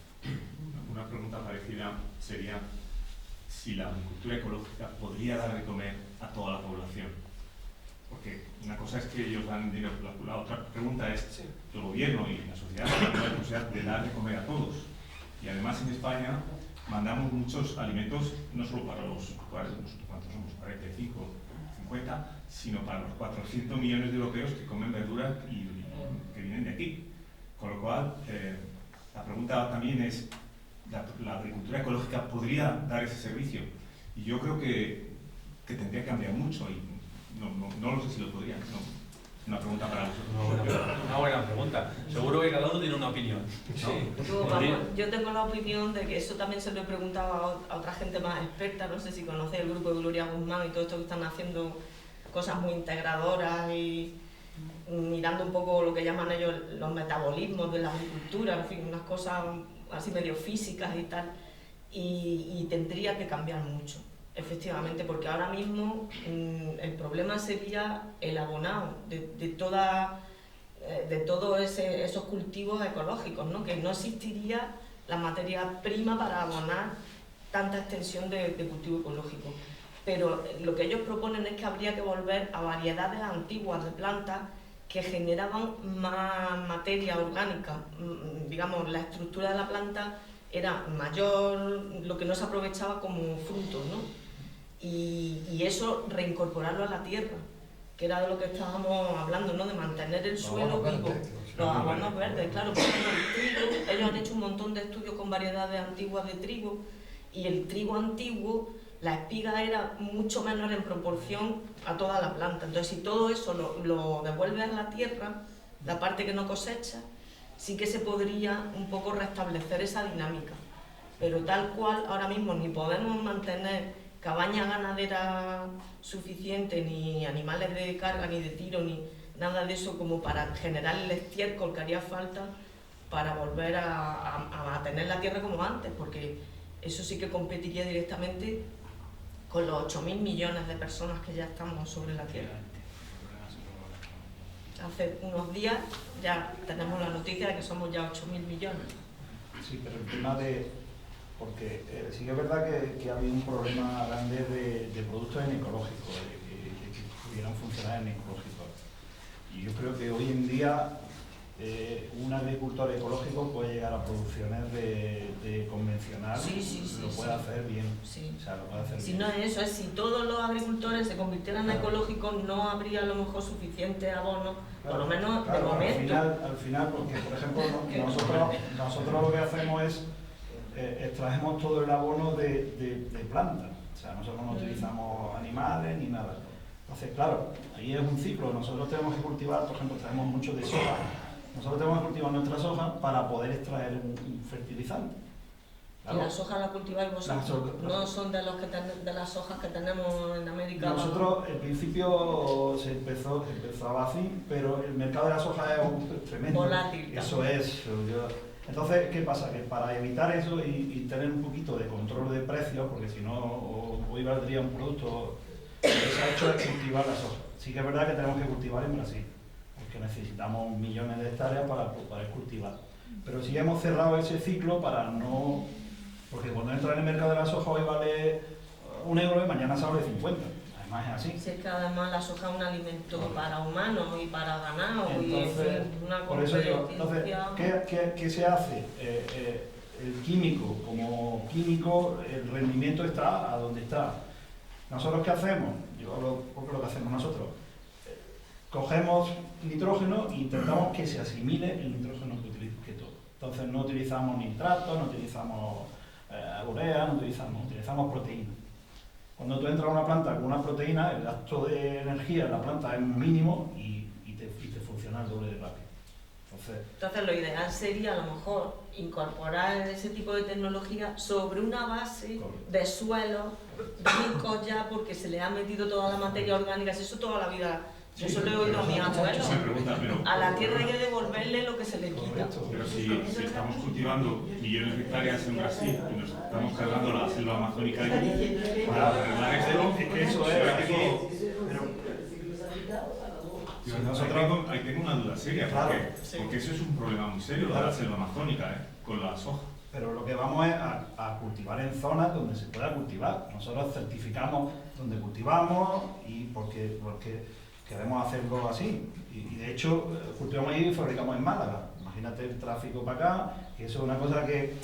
C: Una pregunta parecida sería si la agricultura ecológica podría dar de comer a toda la población. Porque una cosa es que ellos dan dinero, la otra pregunta es el gobierno y la sociedad de dar de comer a todos. Y además en España mandamos muchos alimentos no solo para los, ¿cuántos somos? 45, 50, sino para los 400 millones de europeos que comen verduras y que vienen de aquí. Con lo cual, la pregunta también es, ¿la agricultura ecológica podría dar ese servicio? Y yo creo que tendría que cambiar mucho y no lo sé si lo podría. No. Una pregunta para vosotros.
I: Una buena pregunta. Seguro que cada uno tiene una opinión, ¿no?
G: Sí. Yo tengo la opinión de que eso también se lo he preguntado a otra gente más experta. No sé si conocéis el grupo de Gloria Guzmán y todo esto que están haciendo cosas muy integradoras y mirando un poco lo que llaman ellos los metabolismos de la agricultura, en fin, unas cosas así medio físicas y tal. Y tendría que cambiar mucho, efectivamente, porque ahora mismo el problema sería el abonado de todos esos cultivos ecológicos, ¿no? Que no existiría la materia prima para abonar tanta extensión de cultivo ecológico. Pero lo que ellos proponen es que habría que volver a variedades antiguas de plantas que generaban más materia orgánica. Digamos, la estructura de la planta era mayor, lo que no se aprovechaba como fruto, ¿no? Y eso reincorporarlo a la tierra, que era de lo que estábamos hablando, ¿no? De mantener el suelo vivo. Los abonos verdes, claro, por ejemplo, el trigo, ellos han hecho un montón de estudios con variedades antiguas de trigo, y el trigo antiguo, la espiga era mucho menor en proporción a toda la planta. Entonces, si todo eso lo devuelve a la tierra, la parte que no cosecha, sí que se podría un poco restablecer esa dinámica. Pero tal cual, ahora mismo ni podemos mantener cabaña ganadera suficiente, ni animales de carga, ni de tiro, ni nada de eso como para generar el estiércol que haría falta para volver a tener la tierra como antes, porque eso sí que competiría directamente con los 8.000 millones de personas que ya estamos sobre la tierra. Hace unos días ya tenemos la noticia de que somos ya 8.000 millones.
D: Sí, pero el tema de... Porque sí que es verdad que había un problema grande de productos en ecológico, que pudieran funcionar en ecológico. Y yo creo que hoy en día un agricultor ecológico puede llegar a producciones de convencional, lo puede hacer bien.
G: Sí.
D: O sea, lo puede hacer
G: si
D: bien.
G: no es eso, es si todos los agricultores se convirtieran en ecológicos, no habría a lo mejor suficiente abono, por lo menos de momento.
D: Al final, porque por ejemplo nosotros lo que hacemos es extraemos todo el abono de plantas, o sea, nosotros no utilizamos animales ni nada. Entonces, claro, ahí es un ciclo. Nosotros tenemos que cultivar, por ejemplo, traemos mucho de soja. Nosotros tenemos que cultivar nuestra soja para poder extraer un fertilizante. Claro.
G: ¿Y la soja la cultiváis vosotros? ¿No son de las sojas que tenemos en América?
D: Nosotros, al principio se empezaba así, pero el mercado de la soja es tremendo.
G: Volátil.
D: Eso es. Entonces, ¿qué pasa? Que para evitar eso y tener un poquito de control de precios, porque si no, hoy valdría un producto que se ha hecho es cultivar la soja. Sí que es verdad que tenemos que cultivar en Brasil, porque necesitamos millones de hectáreas para poder cultivar. Pero sí hemos cerrado ese ciclo para no... Porque cuando entra en el mercado de la soja hoy vale 1 euro y mañana sale 50. Además es así.
G: Si es que además la soja es un alimento para humanos y para ganado.
D: Entonces,
G: y una
D: por eso digo, entonces, ¿qué se hace? El químico, como químico, el rendimiento está a donde está. ¿Nosotros qué hacemos? Yo hablo porque lo que hacemos nosotros. Cogemos nitrógeno e intentamos que se asimile el nitrógeno que todo. Entonces no utilizamos nitratos, no utilizamos urea, no utilizamos proteínas. Cuando tú entras a una planta con una proteína, el gasto de energía en la planta es mínimo y te funciona el doble de rápido.
G: Entonces lo ideal sería a lo mejor incorporar ese tipo de tecnología sobre una base de suelos ricos ya, porque se le ha metido toda la materia orgánica, eso toda la vida. Yo eso lo he oído a mis abuelos. A la tierra hay que devolverle lo que se le quita.
C: Pero si estamos cultivando millones de hectáreas en Brasil y nos estamos cargando la selva amazónica allí, para arreglar esto, es que eso es... Ahí tengo una duda seria, porque eso es un problema muy serio, la selva amazónica, con la soja.
D: Pero lo que vamos es a cultivar en zonas donde se pueda cultivar. Nosotros certificamos donde cultivamos y porque queremos hacerlo así. Y de hecho, cultivamos ahí y fabricamos en Málaga. Imagínate el tráfico para acá, y eso es una cosa que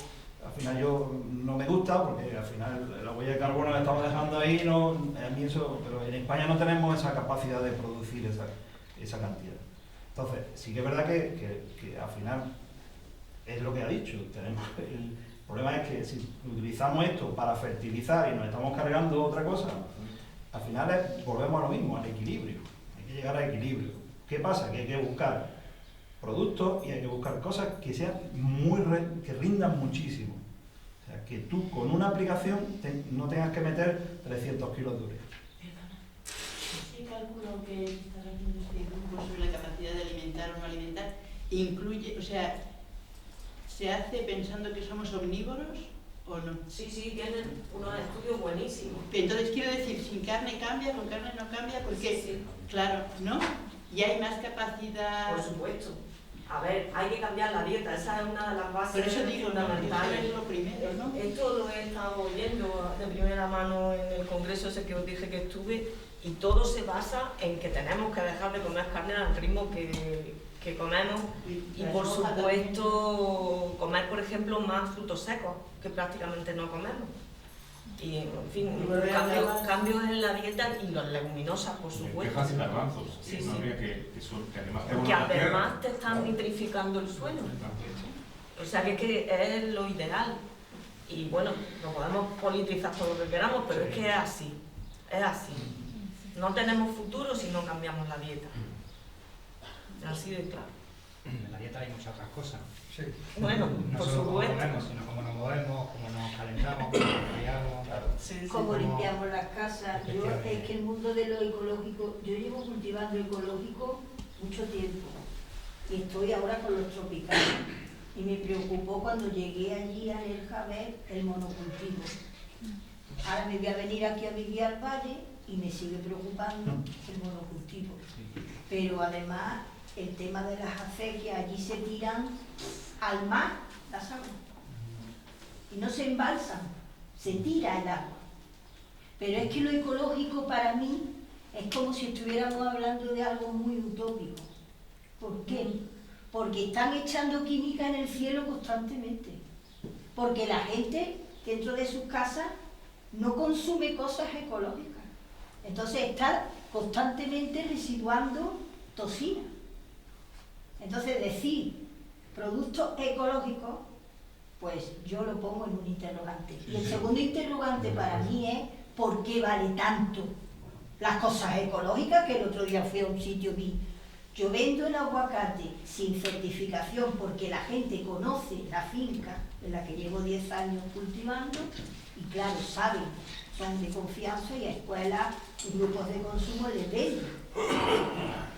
D: al final yo no me gusta, porque al final la huella de carbono la estamos dejando ahí, a mí eso, pero en España no tenemos esa capacidad de producir esa cantidad. Entonces, sí que es verdad que al final es lo que ha dicho. El problema es que si utilizamos esto para fertilizar y nos estamos cargando otra cosa, al final volvemos a lo mismo, al equilibrio. Hay que llegar al equilibrio. ¿Qué pasa? Que hay que buscar productos y hay que buscar cosas que sean que rindan muchísimo. O sea, que tú con una aplicación no tengas que meter 300 kilos de urea.
K: Ese cálculo que está haciendo este grupo sobre la capacidad de alimentar o no alimentar incluye, o sea, ¿se hace pensando que somos omnívoros o no?
G: Sí, tienen unos estudios buenísimos.
K: Entonces quiero decir, sin carne cambia, con carne no cambia, porque,
G: Sí.
K: claro, ¿no? Y hay más capacidad...
G: Por supuesto. A ver, hay que cambiar la dieta, esa es una de las bases
K: Por eso digo,
G: fundamentales.
K: eso es lo primero, ¿no?
G: Esto lo he estado oyendo de primera mano en el congreso ese que os dije que estuve, y todo se basa en que tenemos que dejar de comer carne al ritmo que comemos, y por supuesto comer, por ejemplo, más frutos secos, que prácticamente no comemos. Y en fin, cambios en la dieta y las leguminosas, por supuesto.
C: Lentejas y garbanzos,
G: Sí,
C: que,
G: sí.
C: que además te
G: Porque
C: abonan la tierra.
G: además te están nitrificando el suelo. O sea que es lo ideal. Y bueno, lo podemos politizar todo lo que queramos, pero es que es así. Es así. No tenemos futuro si no cambiamos la dieta. Así de claro.
A: En la dieta hay muchas otras cosas.
H: Sí.
G: Bueno,
A: No
G: por
A: solo cómo
G: supuesto.
A: comemos, sino cómo nos movemos, cómo nos calentamos, cómo nos criamos.
G: Sí,
M: Cómo
A: como-
M: limpiamos las casas. Yo,
A: Efectivamente.
M: es que el mundo de lo ecológico, yo llevo cultivando ecológico mucho tiempo y estoy ahora con los tropicales. Y me preocupó cuando llegué allí a Nerja a ver el monocultivo. Ahora me voy a venir aquí a vivir al valle y me sigue preocupando el monocultivo. Pero además el tema de las acequias, allí se tiran al mar las aguas y no se embalsan, se tira el agua. Pero es que lo ecológico para mí es como si estuviéramos hablando de algo muy utópico. ¿Por qué? Porque están echando química en el cielo constantemente. Porque la gente dentro de sus casas no consume cosas ecológicas. Entonces está constantemente residuando toxina. Entonces decir productos ecológicos, pues yo lo pongo en un interrogante. Y el segundo interrogante para mí es ¿por qué vale tanto las cosas ecológicas? Que el otro día fui a un sitio, vi, yo vendo el aguacate sin certificación porque la gente conoce la finca en la que llevo 10 años cultivando y claro, saben, son de confianza y a escuelas y grupos de consumo les venden.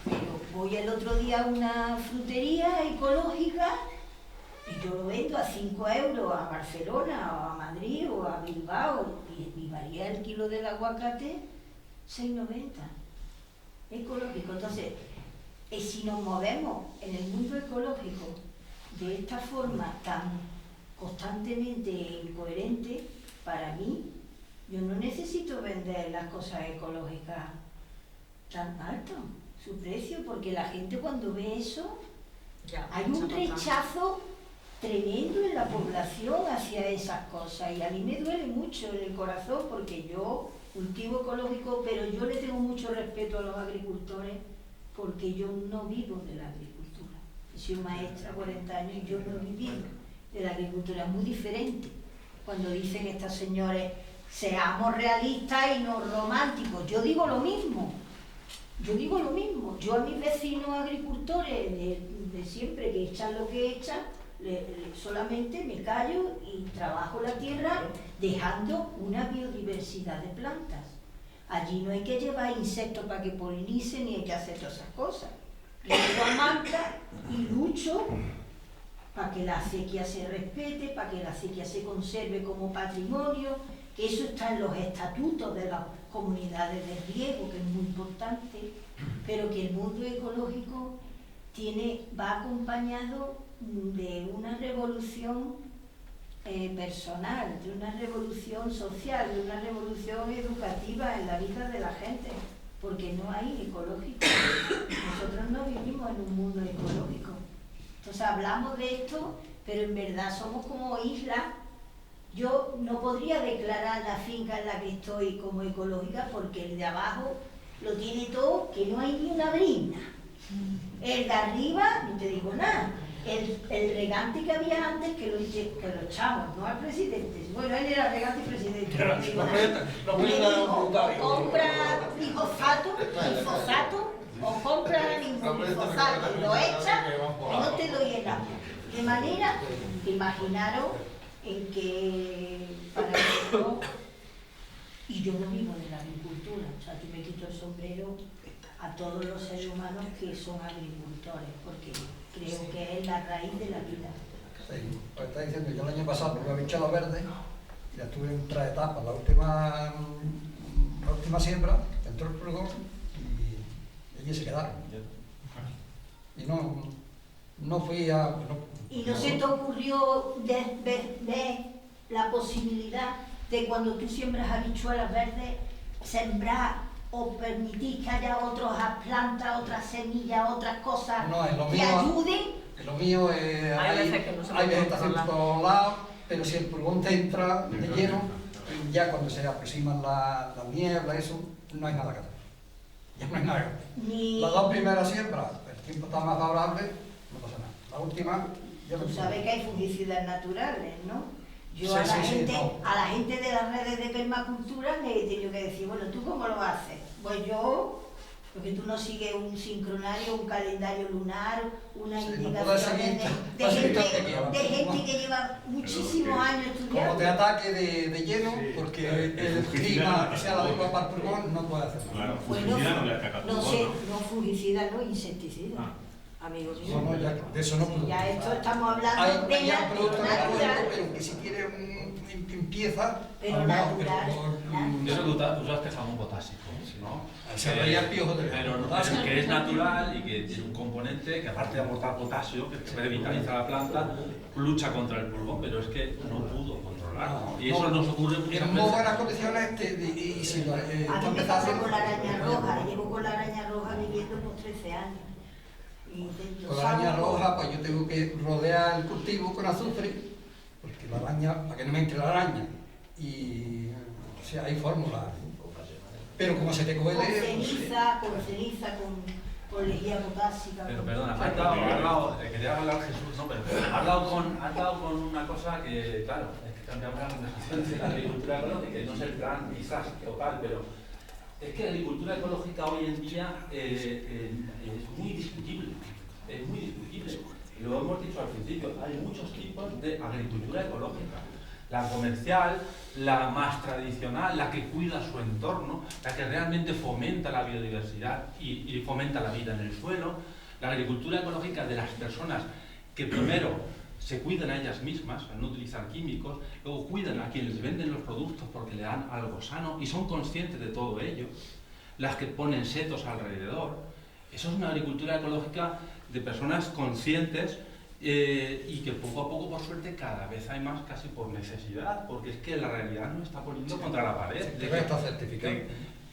M: Pero voy el otro día a una frutería ecológica y yo lo vendo a 5 euros a Barcelona o a Madrid o a Bilbao y varía el kilo del aguacate 6,90 ecológico. Entonces, si nos movemos en el mundo ecológico de esta forma tan constantemente incoherente, para mí, yo no necesito vender las cosas ecológicas tan alto su precio, porque la gente cuando ve eso, hay un rechazo tremendo en la población hacia esas cosas y a mí me duele mucho en el corazón porque yo cultivo ecológico, pero yo le tengo mucho respeto a los agricultores porque yo no vivo de la agricultura. He sido maestra 40 años y yo no he vivido de la agricultura, es muy diferente. Cuando dicen estas señores, seamos realistas y no románticos, yo digo lo mismo. Yo a mis vecinos agricultores de siempre que echan lo que echan, solamente me callo y trabajo la tierra dejando una biodiversidad de plantas. Allí no hay que llevar insectos para que polinicen ni hay que hacer todas esas cosas. Yo llevo a manta y lucho para que la acequia se respete, para que la acequia se conserve como patrimonio, que eso está en los estatutos de las comunidades de riego, que es muy importante, pero que el mundo ecológico va acompañado de una revolución personal, de una revolución social, de una revolución educativa en la vida de la gente, porque no hay ecológico. Nosotros no vivimos en un mundo ecológico. Entonces hablamos de esto, pero en verdad somos como islas. Yo no podría declarar la finca en la que estoy como ecológica porque el de abajo lo tiene todo, que no hay ni una brizna. El de arriba, no te digo nada. El regante que había antes, que lo echamos, no al presidente. Bueno, él era regante y presidente. No digo nada. Le digo, compra glifosato o compras glifosato y lo echas y no te doy el agua. De manera, imaginaros en que para esto, y yo no vivo de la agricultura, o sea, yo me quito el sombrero a todos los seres humanos que son agricultores, porque creo que es la raíz de la vida.
H: Sí, pues está diciendo, yo el año pasado me había echado verde y ya estuve en 3 etapas. La última siembra, entró el pulgón y allí se quedaron. Y no fui a...
M: ¿Y no se te ocurrió ver la posibilidad de cuando tú siembras habichuelas verdes, sembrar o permitir que haya otras plantas, otras semillas, otras cosas que ayuden?
H: Lo mío es... Hay vegetación por todos lados, pero si el pulgón te entra de lleno, ya cuando se aproximan la niebla, eso, no hay nada que hacer. Ya no hay nada que hacer. Las 2 primeras siembras, el tiempo está más favorable, no pasa nada. La última...
M: Tú sabes que hay fungicidas naturales, ¿no? Yo a la gente de las redes de permacultura le he tenido que decir, bueno, ¿tú cómo lo haces? Pues yo, porque tú no sigues un sincronario, un calendario lunar, unas indicaciones de gente que lleva muchísimos años estudiando.
H: Como te ataque de lleno, porque el clima que sea la de para el pulgón, no puede hacer nada.
M: Bueno, no fungicida, no insecticida. Amigos míos.
H: No, ya, de eso no puedo.
M: Ya esto estamos hablando de natural.
H: Pero que si quiere empieza...
M: Pero natural.
I: Yo creo que usaste jamón potásico, ¿no?
H: Se veía el piojo de
I: pero que es natural y que tiene un componente que, aparte de aportar potasio, que revitaliza la planta, lucha contra el pulgón, pero es que no pudo controlarlo. Y eso nos ocurre muchas veces.
H: En muy buenas condiciones y si
M: a mí me pasa con la araña roja. Llevo con la araña roja viviendo por 13 años.
H: Con la araña roja, pues yo tengo que rodear el cultivo con azufre, porque la araña, para que no me entre la araña, y o sea, hay fórmulas. Pero como se te cuele...
M: Con ceniza, con lejía potásica.
I: Pero perdona, has dado, quería hablar Jesús, no, pero has dado con una cosa que, claro, es que cambiamos la conversación de la agricultura ecológica, y no es el plan quizás total, pero... Es que la agricultura ecológica hoy en día es muy discutible, Lo hemos dicho al principio, hay muchos tipos de agricultura ecológica. La comercial, la más tradicional, la que cuida su entorno, la que realmente fomenta la biodiversidad y fomenta la vida en el suelo. La agricultura ecológica de las personas que primero se cuidan a ellas mismas al no utilizar químicos, luego cuidan a quienes venden los productos porque le dan algo sano y son conscientes de todo ello, las que ponen setos alrededor. Eso es una agricultura ecológica de personas conscientes y que poco a poco, por suerte, cada vez hay más casi por necesidad, porque es que la realidad nos está poniendo contra la pared.
H: Está certificado.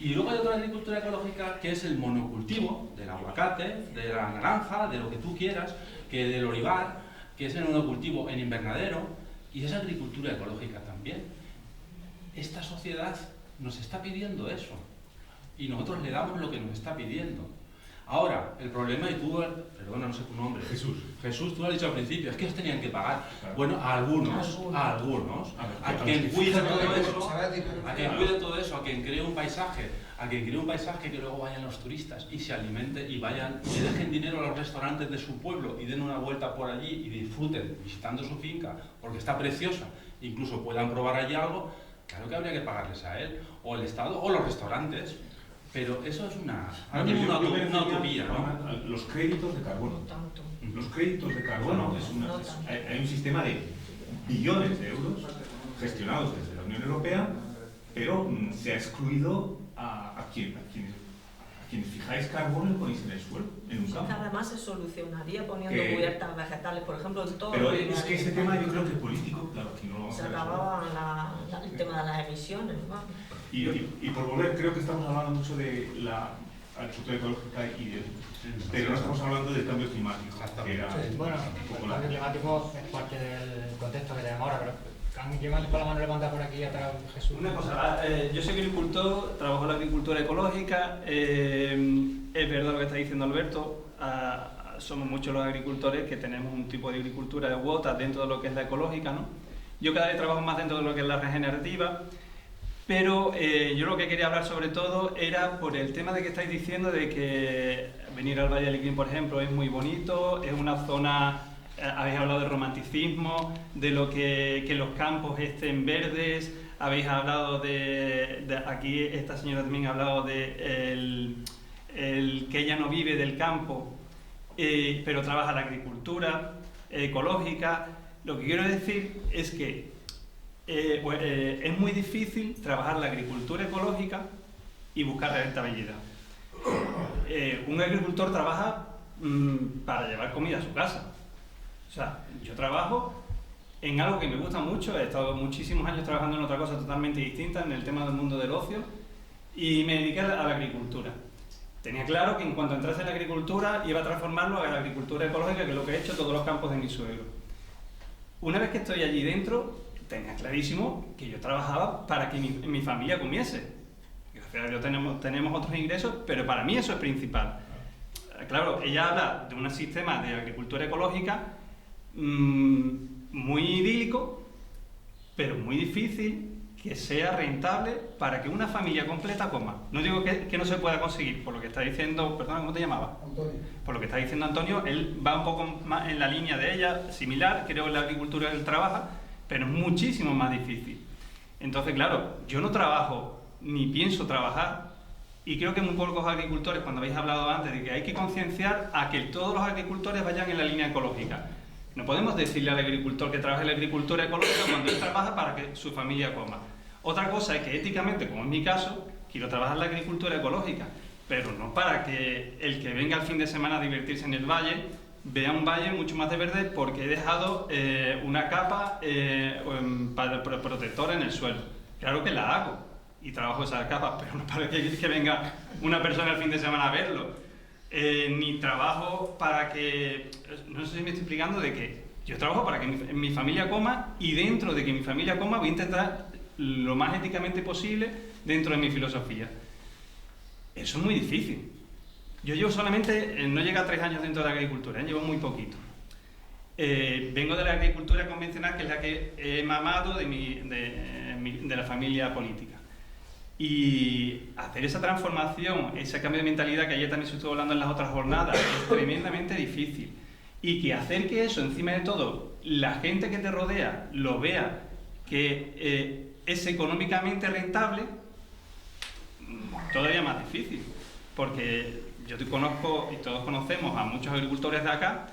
I: Y luego hay otra agricultura ecológica que es el monocultivo del aguacate, de la naranja, de lo que tú quieras, que del olivar, que es el monocultivo en invernadero, y es agricultura ecológica también. Esta sociedad nos está pidiendo eso, y nosotros le damos lo que nos está pidiendo. Ahora, el problema, y tú, perdona, no sé tu nombre. Jesús, tú lo has dicho al principio, es que os tenían que pagar. Claro. Bueno, a algunos. A quien cuide todo eso, a quien cree un paisaje, que luego vayan los turistas y se alimenten y vayan, y dejen dinero a los restaurantes de su pueblo y den una vuelta por allí y disfruten visitando su finca, porque está preciosa, incluso puedan probar allí algo. Claro que habría que pagarles a él, o el Estado, o los restaurantes. Pero eso es una utopía, ¿no?
C: Los créditos de carbono. Los créditos de carbono hay un sistema de billones de euros gestionados desde la Unión Europea, pero se ha excluido a quienes fijáis carbono y ponéis en el suelo, en un campo.
G: Además se solucionaría poniendo cubiertas vegetales, por ejemplo, en todo.
C: Pero es que ese tema yo creo que es político, claro, que no lo vamos a resolver.
G: Se acababa el tema de las emisiones, ¿no?
C: Y por volver, creo que estamos hablando mucho de la agricultura ecológica pero no estamos hablando del cambio climático.
A: Bueno, el cambio climático es parte del contexto que tenemos ahora, pero cambio climático, con la mano levantada por aquí atrás, Jesús.
F: Una cosa, yo soy agricultor, trabajo en la agricultura ecológica, es verdad lo que está diciendo Alberto, somos muchos los agricultores que tenemos un tipo de agricultura de cuotas dentro de lo que es la ecológica, ¿no? Yo cada vez trabajo más dentro de lo que es la regenerativa,
N: Pero yo lo que quería hablar sobre todo era por el tema de que estáis diciendo de que venir al Valle del Licrín, por ejemplo, es muy bonito, es una zona, habéis hablado de romanticismo, de lo que los campos estén verdes, habéis hablado aquí esta señora también ha hablado de que ella no vive del campo, pero trabaja la agricultura ecológica. Lo que quiero decir es que es muy difícil trabajar la agricultura ecológica y buscar rentabilidad. Un agricultor trabaja para llevar comida a su casa. O sea, yo trabajo en algo que me gusta mucho, he estado muchísimos años trabajando en otra cosa totalmente distinta, en el tema del mundo del ocio, y me dediqué a la agricultura. Tenía claro que en cuanto entrase en la agricultura iba a transformarlo a la agricultura ecológica, que es lo que he hecho en todos los campos de mi suegro. Una vez que estoy allí dentro, tenía clarísimo que yo trabajaba para que mi familia comiese. Gracias a Dios tenemos otros ingresos, pero para mí eso es principal. Claro, ella habla de un sistema de agricultura ecológica muy idílico, pero muy difícil que sea rentable para que una familia completa coma. No digo que no se pueda conseguir, por lo que está diciendo, perdona, ¿cómo te llamabas?
H: Antonio.
N: Por lo que está diciendo Antonio, él va un poco más en la línea de ella, similar, creo en la agricultura él trabaja, pero es muchísimo más difícil. Entonces, claro, yo no trabajo ni pienso trabajar, y creo que muy pocos agricultores, cuando habéis hablado antes de que hay que concienciar a que todos los agricultores vayan en la línea ecológica. No podemos decirle al agricultor que trabaje en la agricultura ecológica cuando él trabaja para que su familia coma. Otra cosa es que éticamente, como en mi caso, quiero trabajar en la agricultura ecológica, pero no para que el que venga el fin de semana a divertirse en el valle vea un valle mucho más de verde porque he dejado una capa protectora en el suelo. Claro que la hago y trabajo esas capas, pero no para que venga una persona el fin de semana a verlo. Ni trabajo para que... No sé si me estoy explicando de que yo trabajo para que mi familia coma, y dentro de que mi familia coma voy a intentar lo más éticamente posible dentro de mi filosofía. Eso es muy difícil. Yo llevo solamente, no llega a 3 años dentro de la agricultura, llevo muy poquito. Vengo de la agricultura convencional, que es la que he mamado de la familia política. Y hacer esa transformación, ese cambio de mentalidad que ayer también se estuvo hablando en las otras jornadas, es tremendamente difícil. Y que hacer que eso, encima de todo, la gente que te rodea lo vea que es económicamente rentable, todavía más difícil. Porque yo te conozco y todos conocemos a muchos agricultores de acá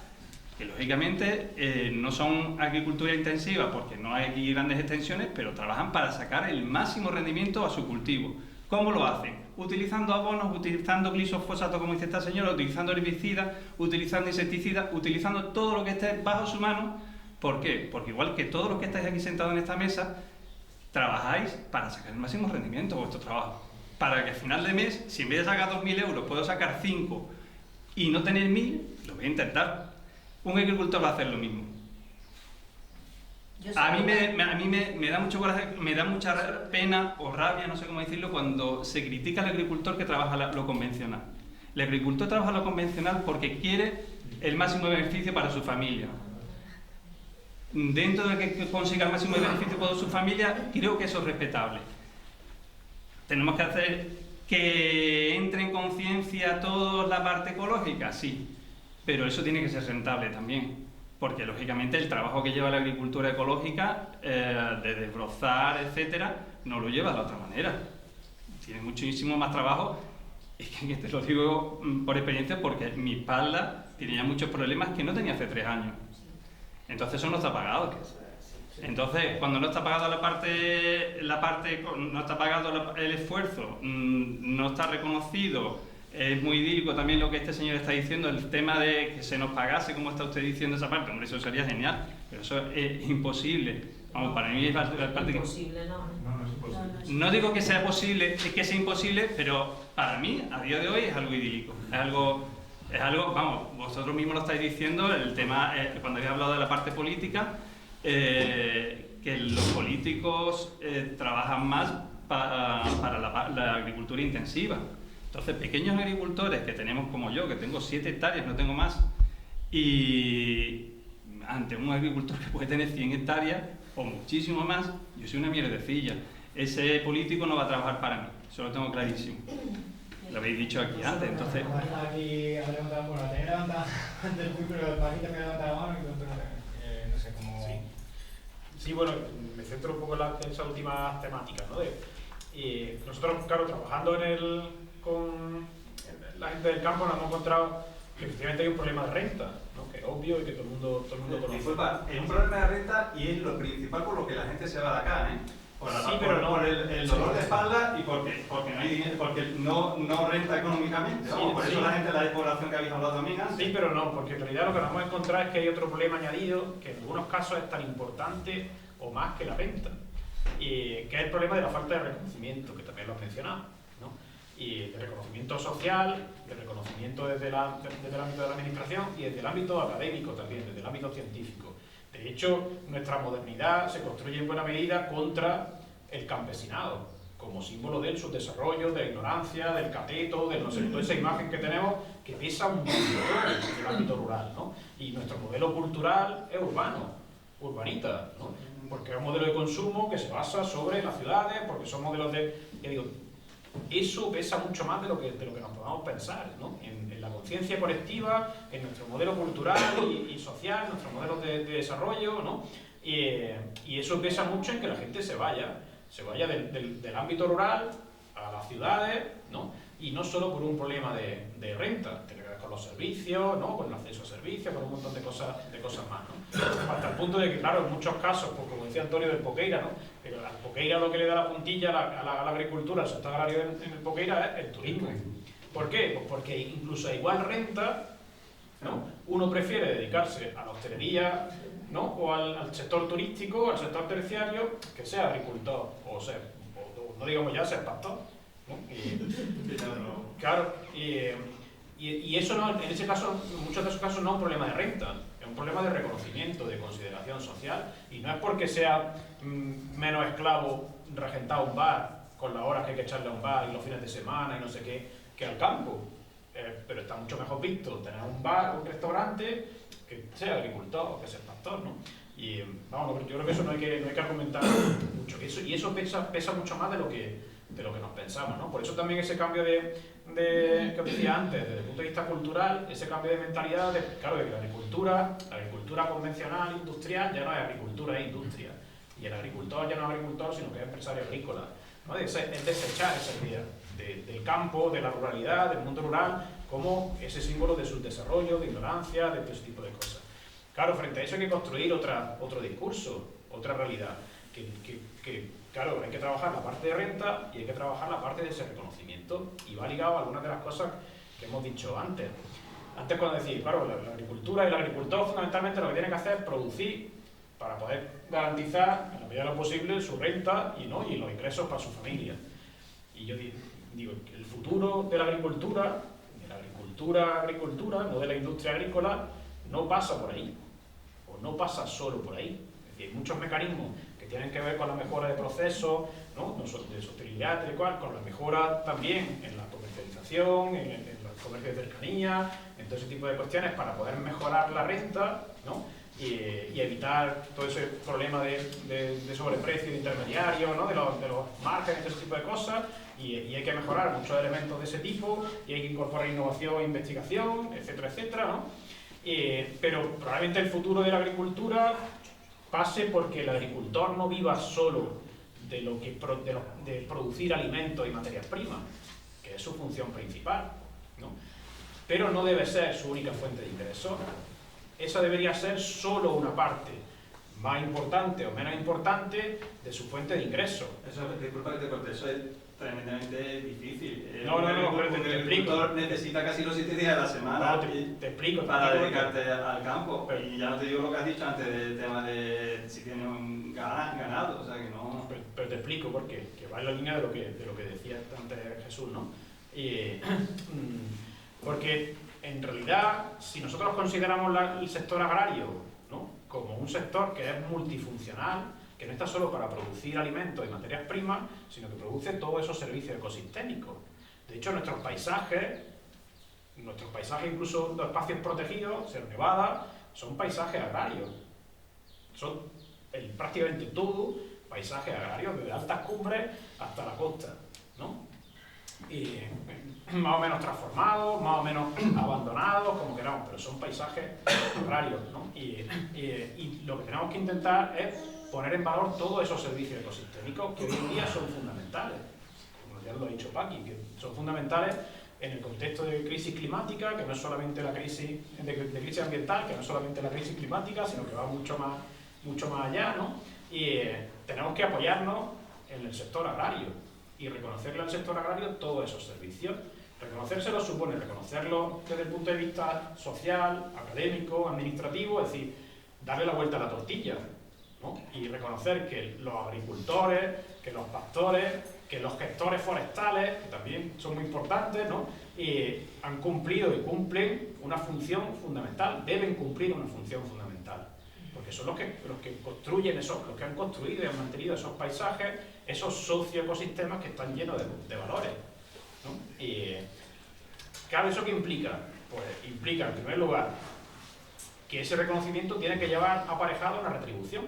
N: que lógicamente no son agricultura intensiva porque no hay aquí grandes extensiones, pero trabajan para sacar el máximo rendimiento a su cultivo. ¿Cómo lo hacen? Utilizando abonos, utilizando glisofosfato, como dice esta señora, utilizando herbicidas, utilizando insecticidas, utilizando todo lo que esté bajo su mano. ¿Por qué? Porque igual que todos los que estáis aquí sentados en esta mesa, trabajáis para sacar el máximo rendimiento de vuestro trabajo. Para que al final de mes, si en vez de sacar 2.000 euros puedo sacar 5 y no tener 1.000, lo voy a intentar. Un agricultor va a hacer lo mismo. A mí me da mucho coraje, me da mucha pena o rabia, no sé cómo decirlo, cuando se critica al agricultor que trabaja lo convencional. El agricultor trabaja lo convencional porque quiere el máximo beneficio para su familia. Dentro de que consiga el máximo beneficio para su familia, creo que eso es respetable. Tenemos que hacer que entre en conciencia toda la parte ecológica, sí. Pero eso tiene que ser rentable también, porque lógicamente el trabajo que lleva la agricultura ecológica, de desbrozar, etcétera, no lo lleva de la otra manera. Tiene muchísimo más trabajo, y que te lo digo por experiencia, porque mi espalda tiene ya muchos problemas que no tenía hace 3 años. Entonces eso no está pagado. Entonces, cuando no está pagado no está pagado el esfuerzo, no está reconocido. Es muy idílico también lo que este señor está diciendo, el tema de que se nos pagase, como está usted diciendo esa parte. Hombre, eso sería genial, pero eso es imposible. Vamos, para mí es la parte que...
G: Imposible, no.
C: No, es imposible.
N: No digo que sea posible, es que sea imposible, pero para mí, a día de hoy, es algo idílico. Es algo, vamos, vosotros mismos lo estáis diciendo, el tema, cuando habéis hablado de la parte política, que los políticos trabajan más para la agricultura intensiva. Entonces, pequeños agricultores que tenemos como yo, que tengo 7 hectáreas, no tengo más, y ante un agricultor que puede tener 100 hectáreas o muchísimo más, yo soy una mierdecilla. ese político no va a trabajar para mí, eso lo tengo clarísimo. Lo habéis dicho aquí antes, entonces...
A: Aquí ha levantado, bueno, la tenía levantada antes del pero el Paquita me ha levantado la mano y no sé cómo...
F: Sí, bueno, me centro un poco en esas últimas temáticas, ¿no? Nosotros, claro, trabajando con la gente del campo nos hemos encontrado que efectivamente hay un problema de renta, ¿no? Que es obvio y que todo el mundo conoce.
I: Disculpa, es un problema de renta y es lo principal por lo que la gente se va de acá, ¿eh? Por el dolor de espalda y porque no hay dinero, porque no renta económicamente, ¿no? Por eso la gente de la despoblación que habéis hablado también antes.
F: Sí, pero no, porque en realidad lo que nos hemos encontrado es que hay otro problema añadido que en algunos casos es tan importante o más que la renta, que es el problema de la falta de reconocimiento, que también lo has mencionado, ¿no? Y de reconocimiento social, de reconocimiento desde el ámbito de la administración y desde el ámbito académico también, desde el ámbito científico. De hecho, nuestra modernidad se construye en buena medida contra el campesinado, como símbolo del subdesarrollo, de la ignorancia, del cateto, de no sé, toda esa imagen que tenemos que pesa un montón en el ámbito rural, ¿no? Y nuestro modelo cultural es urbano, urbanita, ¿no? Porque es un modelo de consumo que se basa sobre las ciudades, porque son modelos eso pesa mucho más de lo que nos podamos pensar, ¿no? En la conciencia colectiva, en nuestro modelo cultural y social, en nuestros modelos de desarrollo, ¿no? Y eso pesa mucho en que la gente se vaya del ámbito rural a las ciudades, ¿no? Y no solo por un problema de renta, tiene que ver con los servicios, ¿no? Con el acceso a servicios, con un montón de cosas más, ¿no? Hasta el punto de que, claro, en muchos casos, pues como decía Antonio del Poqueira, ¿no? Pero al Poqueira lo que le da la puntilla a la agricultura, al sector agrario en el Poqueira es el turismo. ¿Por qué? Pues porque incluso a igual renta, ¿no? Uno prefiere dedicarse a la hostelería, ¿no? O al sector turístico, al sector terciario, que sea agricultor, o no digamos ya ser pastor, ¿no? Claro, y eso no, en ese caso, en muchos de esos casos no es un problema de renta, es un problema de reconocimiento, de consideración social, y no es porque sea menos esclavo regentar un bar con las horas que hay que echarle a un bar y los fines de semana y no sé qué, que al campo, pero está mucho mejor visto tener un bar o un restaurante que sea agricultor o que sea pastor, ¿no? Y vamos, yo creo que eso no hay que argumentar mucho, y eso pesa mucho más de lo que nos pensamos, ¿no? Por eso también ese cambio que os decía antes, desde el punto de vista cultural, ese cambio de mentalidad, claro, de que la agricultura convencional, industrial, ya no es agricultura, es industria. Y el agricultor ya no es agricultor, sino que es empresario agrícola, ¿no? Es desechar esa idea del campo, de la ruralidad, del mundo rural, como ese símbolo de subdesarrollo, de ignorancia, de todo ese tipo de cosas. Claro, frente a eso hay que construir otro discurso, otra realidad, que claro, hay que trabajar la parte de renta y hay que trabajar la parte de ese reconocimiento, y va ligado a algunas de las cosas que hemos dicho antes. Antes cuando decís, claro, la agricultura y el agricultor fundamentalmente lo que tiene que hacer es producir para poder garantizar, en la medida de lo posible, su renta y los ingresos para su familia. Y yo digo, el futuro de la agricultura, no de la industria agrícola, no pasa por ahí, o no pasa solo por ahí. Es decir, hay muchos mecanismos que tienen que ver con la mejora de procesos, ¿no? De sostenibilidad, tal y cual, con la mejora también en la comercialización, en el comercio de cercanía, en todo ese tipo de cuestiones para poder mejorar la renta, ¿no? Y evitar todo ese problema de sobreprecio de intermediarios, ¿no? de los márgenes, ese tipo de cosas, y hay que mejorar muchos elementos de ese tipo, y hay que incorporar innovación, investigación, etcétera, etcétera, ¿no? Pero probablemente el futuro de la agricultura pase porque el agricultor no viva solo de producir alimentos y materias primas, que es su función principal, ¿no? Pero no debe ser su única fuente de ingresos. Esa debería ser solo una parte, más importante o menos importante, de su fuente de ingresos.
I: Eso, disculpa que te corte, eso es tremendamente difícil.
F: No, pero te explico.
I: El agricultor necesita casi los 7 días de la semana
F: te explico,
I: para dedicarte al campo. Y ya no te digo lo que has dicho antes del tema de si tiene un ganado, o sea que no...
F: Pero te explico porque que va en la línea de lo que decía antes Jesús, ¿no? Porque en realidad, si nosotros consideramos el sector agrario, ¿no? Como un sector que es multifuncional, que no está solo para producir alimentos y materias primas, sino que produce todos esos servicios ecosistémicos. De hecho, nuestros paisajes, incluso los espacios protegidos, Sierra Nevada, son paisajes agrarios. Son prácticamente todo paisajes agrarios desde altas cumbres hasta la costa, ¿no? Y más o menos transformados, más o menos abandonados, como queramos, pero son paisajes agrarios, ¿no? Y lo que tenemos que intentar es poner en valor todos esos servicios ecosistémicos que hoy en día son fundamentales, como ya lo ha dicho Paqui, que son fundamentales en el contexto de crisis climática, que no es solamente la crisis de crisis ambiental, que no es solamente la crisis climática, sino que va mucho más allá, ¿no? Y tenemos que apoyarnos en el sector agrario y reconocerle al sector agrario todos esos servicios. Reconocérselo supone reconocerlo desde el punto de vista social, académico, administrativo, es decir, darle la vuelta a la tortilla, ¿no? Y reconocer que los agricultores, que los pastores, que los gestores forestales, que también son muy importantes, ¿no? Han cumplido y cumplen una función fundamental, deben cumplir una función fundamental, porque son los que construyen los que han construido y han mantenido esos paisajes, esos socioecosistemas que están llenos de valores, ¿no? Y claro, ¿eso qué implica? Pues implica, en primer lugar, que ese reconocimiento tiene que llevar aparejado una retribución,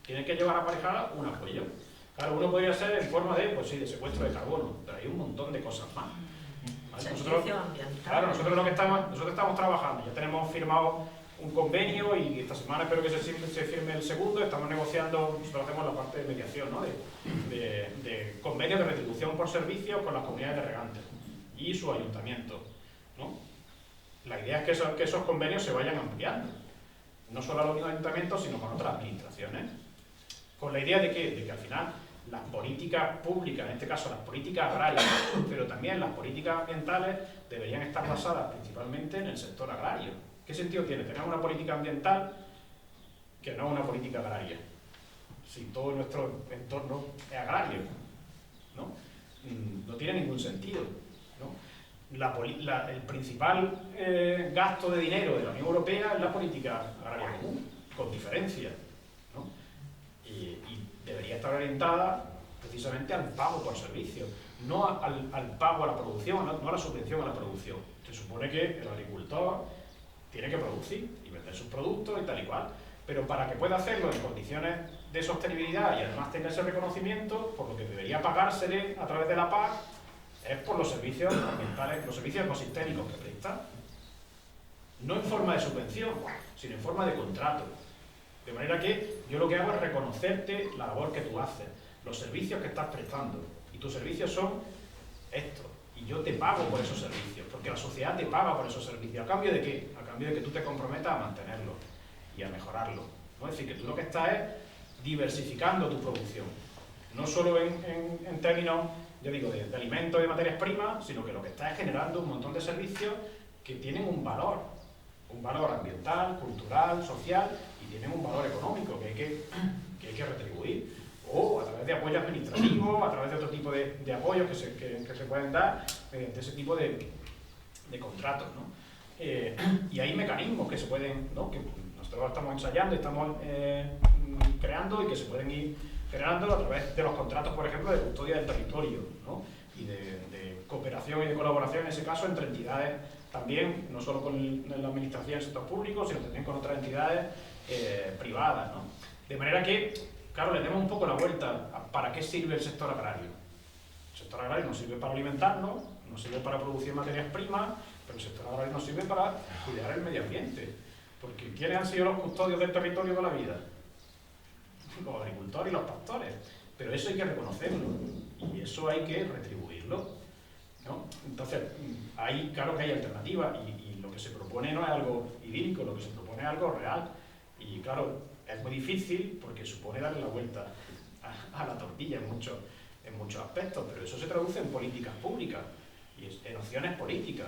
F: tiene que llevar aparejado un apoyo. Claro, uno podría ser en forma de, pues sí, de secuestro de carbono, pero hay un montón de cosas más. ¿Vale? Nosotros lo que estamos trabajando, ya tenemos firmado un convenio y esta semana espero que se firme el segundo, estamos negociando, nosotros hacemos la parte de mediación, ¿no? de convenios de retribución por servicios con las comunidades de regantes y su ayuntamiento, ¿no? La idea es que esos convenios se vayan ampliando, no solo a los ayuntamientos, sino con otras administraciones, con la idea de que al final las políticas públicas, en este caso las políticas agrarias, pero también las políticas ambientales, deberían estar basadas principalmente en el sector agrario. ¿Qué sentido tiene tener una política ambiental que no una política agraria? Si todo nuestro entorno es agrario, ¿no? No tiene ningún sentido, ¿no? El principal gasto de dinero de la Unión Europea es la política agraria común, con diferencia, ¿no? Y debería estar orientada precisamente al pago por servicio, no al pago a la producción, no a la subvención a la producción. Se supone que el agricultor tiene que producir y vender sus productos y tal y cual, pero para que pueda hacerlo en condiciones de sostenibilidad y además tenga ese reconocimiento, por lo que debería pagársele a través de la PAC es por los servicios ambientales, los servicios ecosistémicos que presta, no en forma de subvención, sino en forma de contrato. De manera que yo lo que hago es reconocerte la labor que tú haces, los servicios que estás prestando, y tus servicios son estos, y yo te pago por esos servicios, porque la sociedad te paga por esos servicios. ¿A cambio de qué? A cambio de que tú te comprometas a mantenerlo y a mejorarlo, ¿no? Es decir, que tú lo que estás es diversificando tu producción, no solo en términos, yo digo, de alimentos y de materias primas, sino que lo que estás es generando un montón de servicios que tienen un valor ambiental, cultural, social, y tienen un valor económico que hay que retribuir, o a través de apoyo administrativo, a través de otro tipo de apoyos que se pueden dar mediante ese tipo de contratos, ¿no? Y hay mecanismos que se pueden, ¿no? Que nosotros estamos ensayando, estamos creando y que se pueden ir generando a través de los contratos, por ejemplo, de custodia del territorio, ¿no? Y de cooperación y de colaboración, en ese caso, entre entidades también, no solo con la administración del sector público, sino también con otras entidades privadas, ¿no? De manera que, claro, le demos un poco la vuelta a para qué sirve el sector agrario. El sector agrario nos sirve para alimentarnos, nos sirve para producir materias primas, pero el sector agrario nos sirve para cuidar el medio ambiente. Porque ¿quiénes han sido los custodios del territorio de la vida? Los agricultores y los pastores. Pero eso hay que reconocerlo y eso hay que retribuirlo, ¿no? Entonces, ahí claro que hay alternativas y lo que se propone no es algo idílico, lo que se propone es algo real. Y claro, es muy difícil porque supone darle la vuelta a la tortilla en muchos aspectos, pero eso se traduce en políticas públicas y en opciones políticas.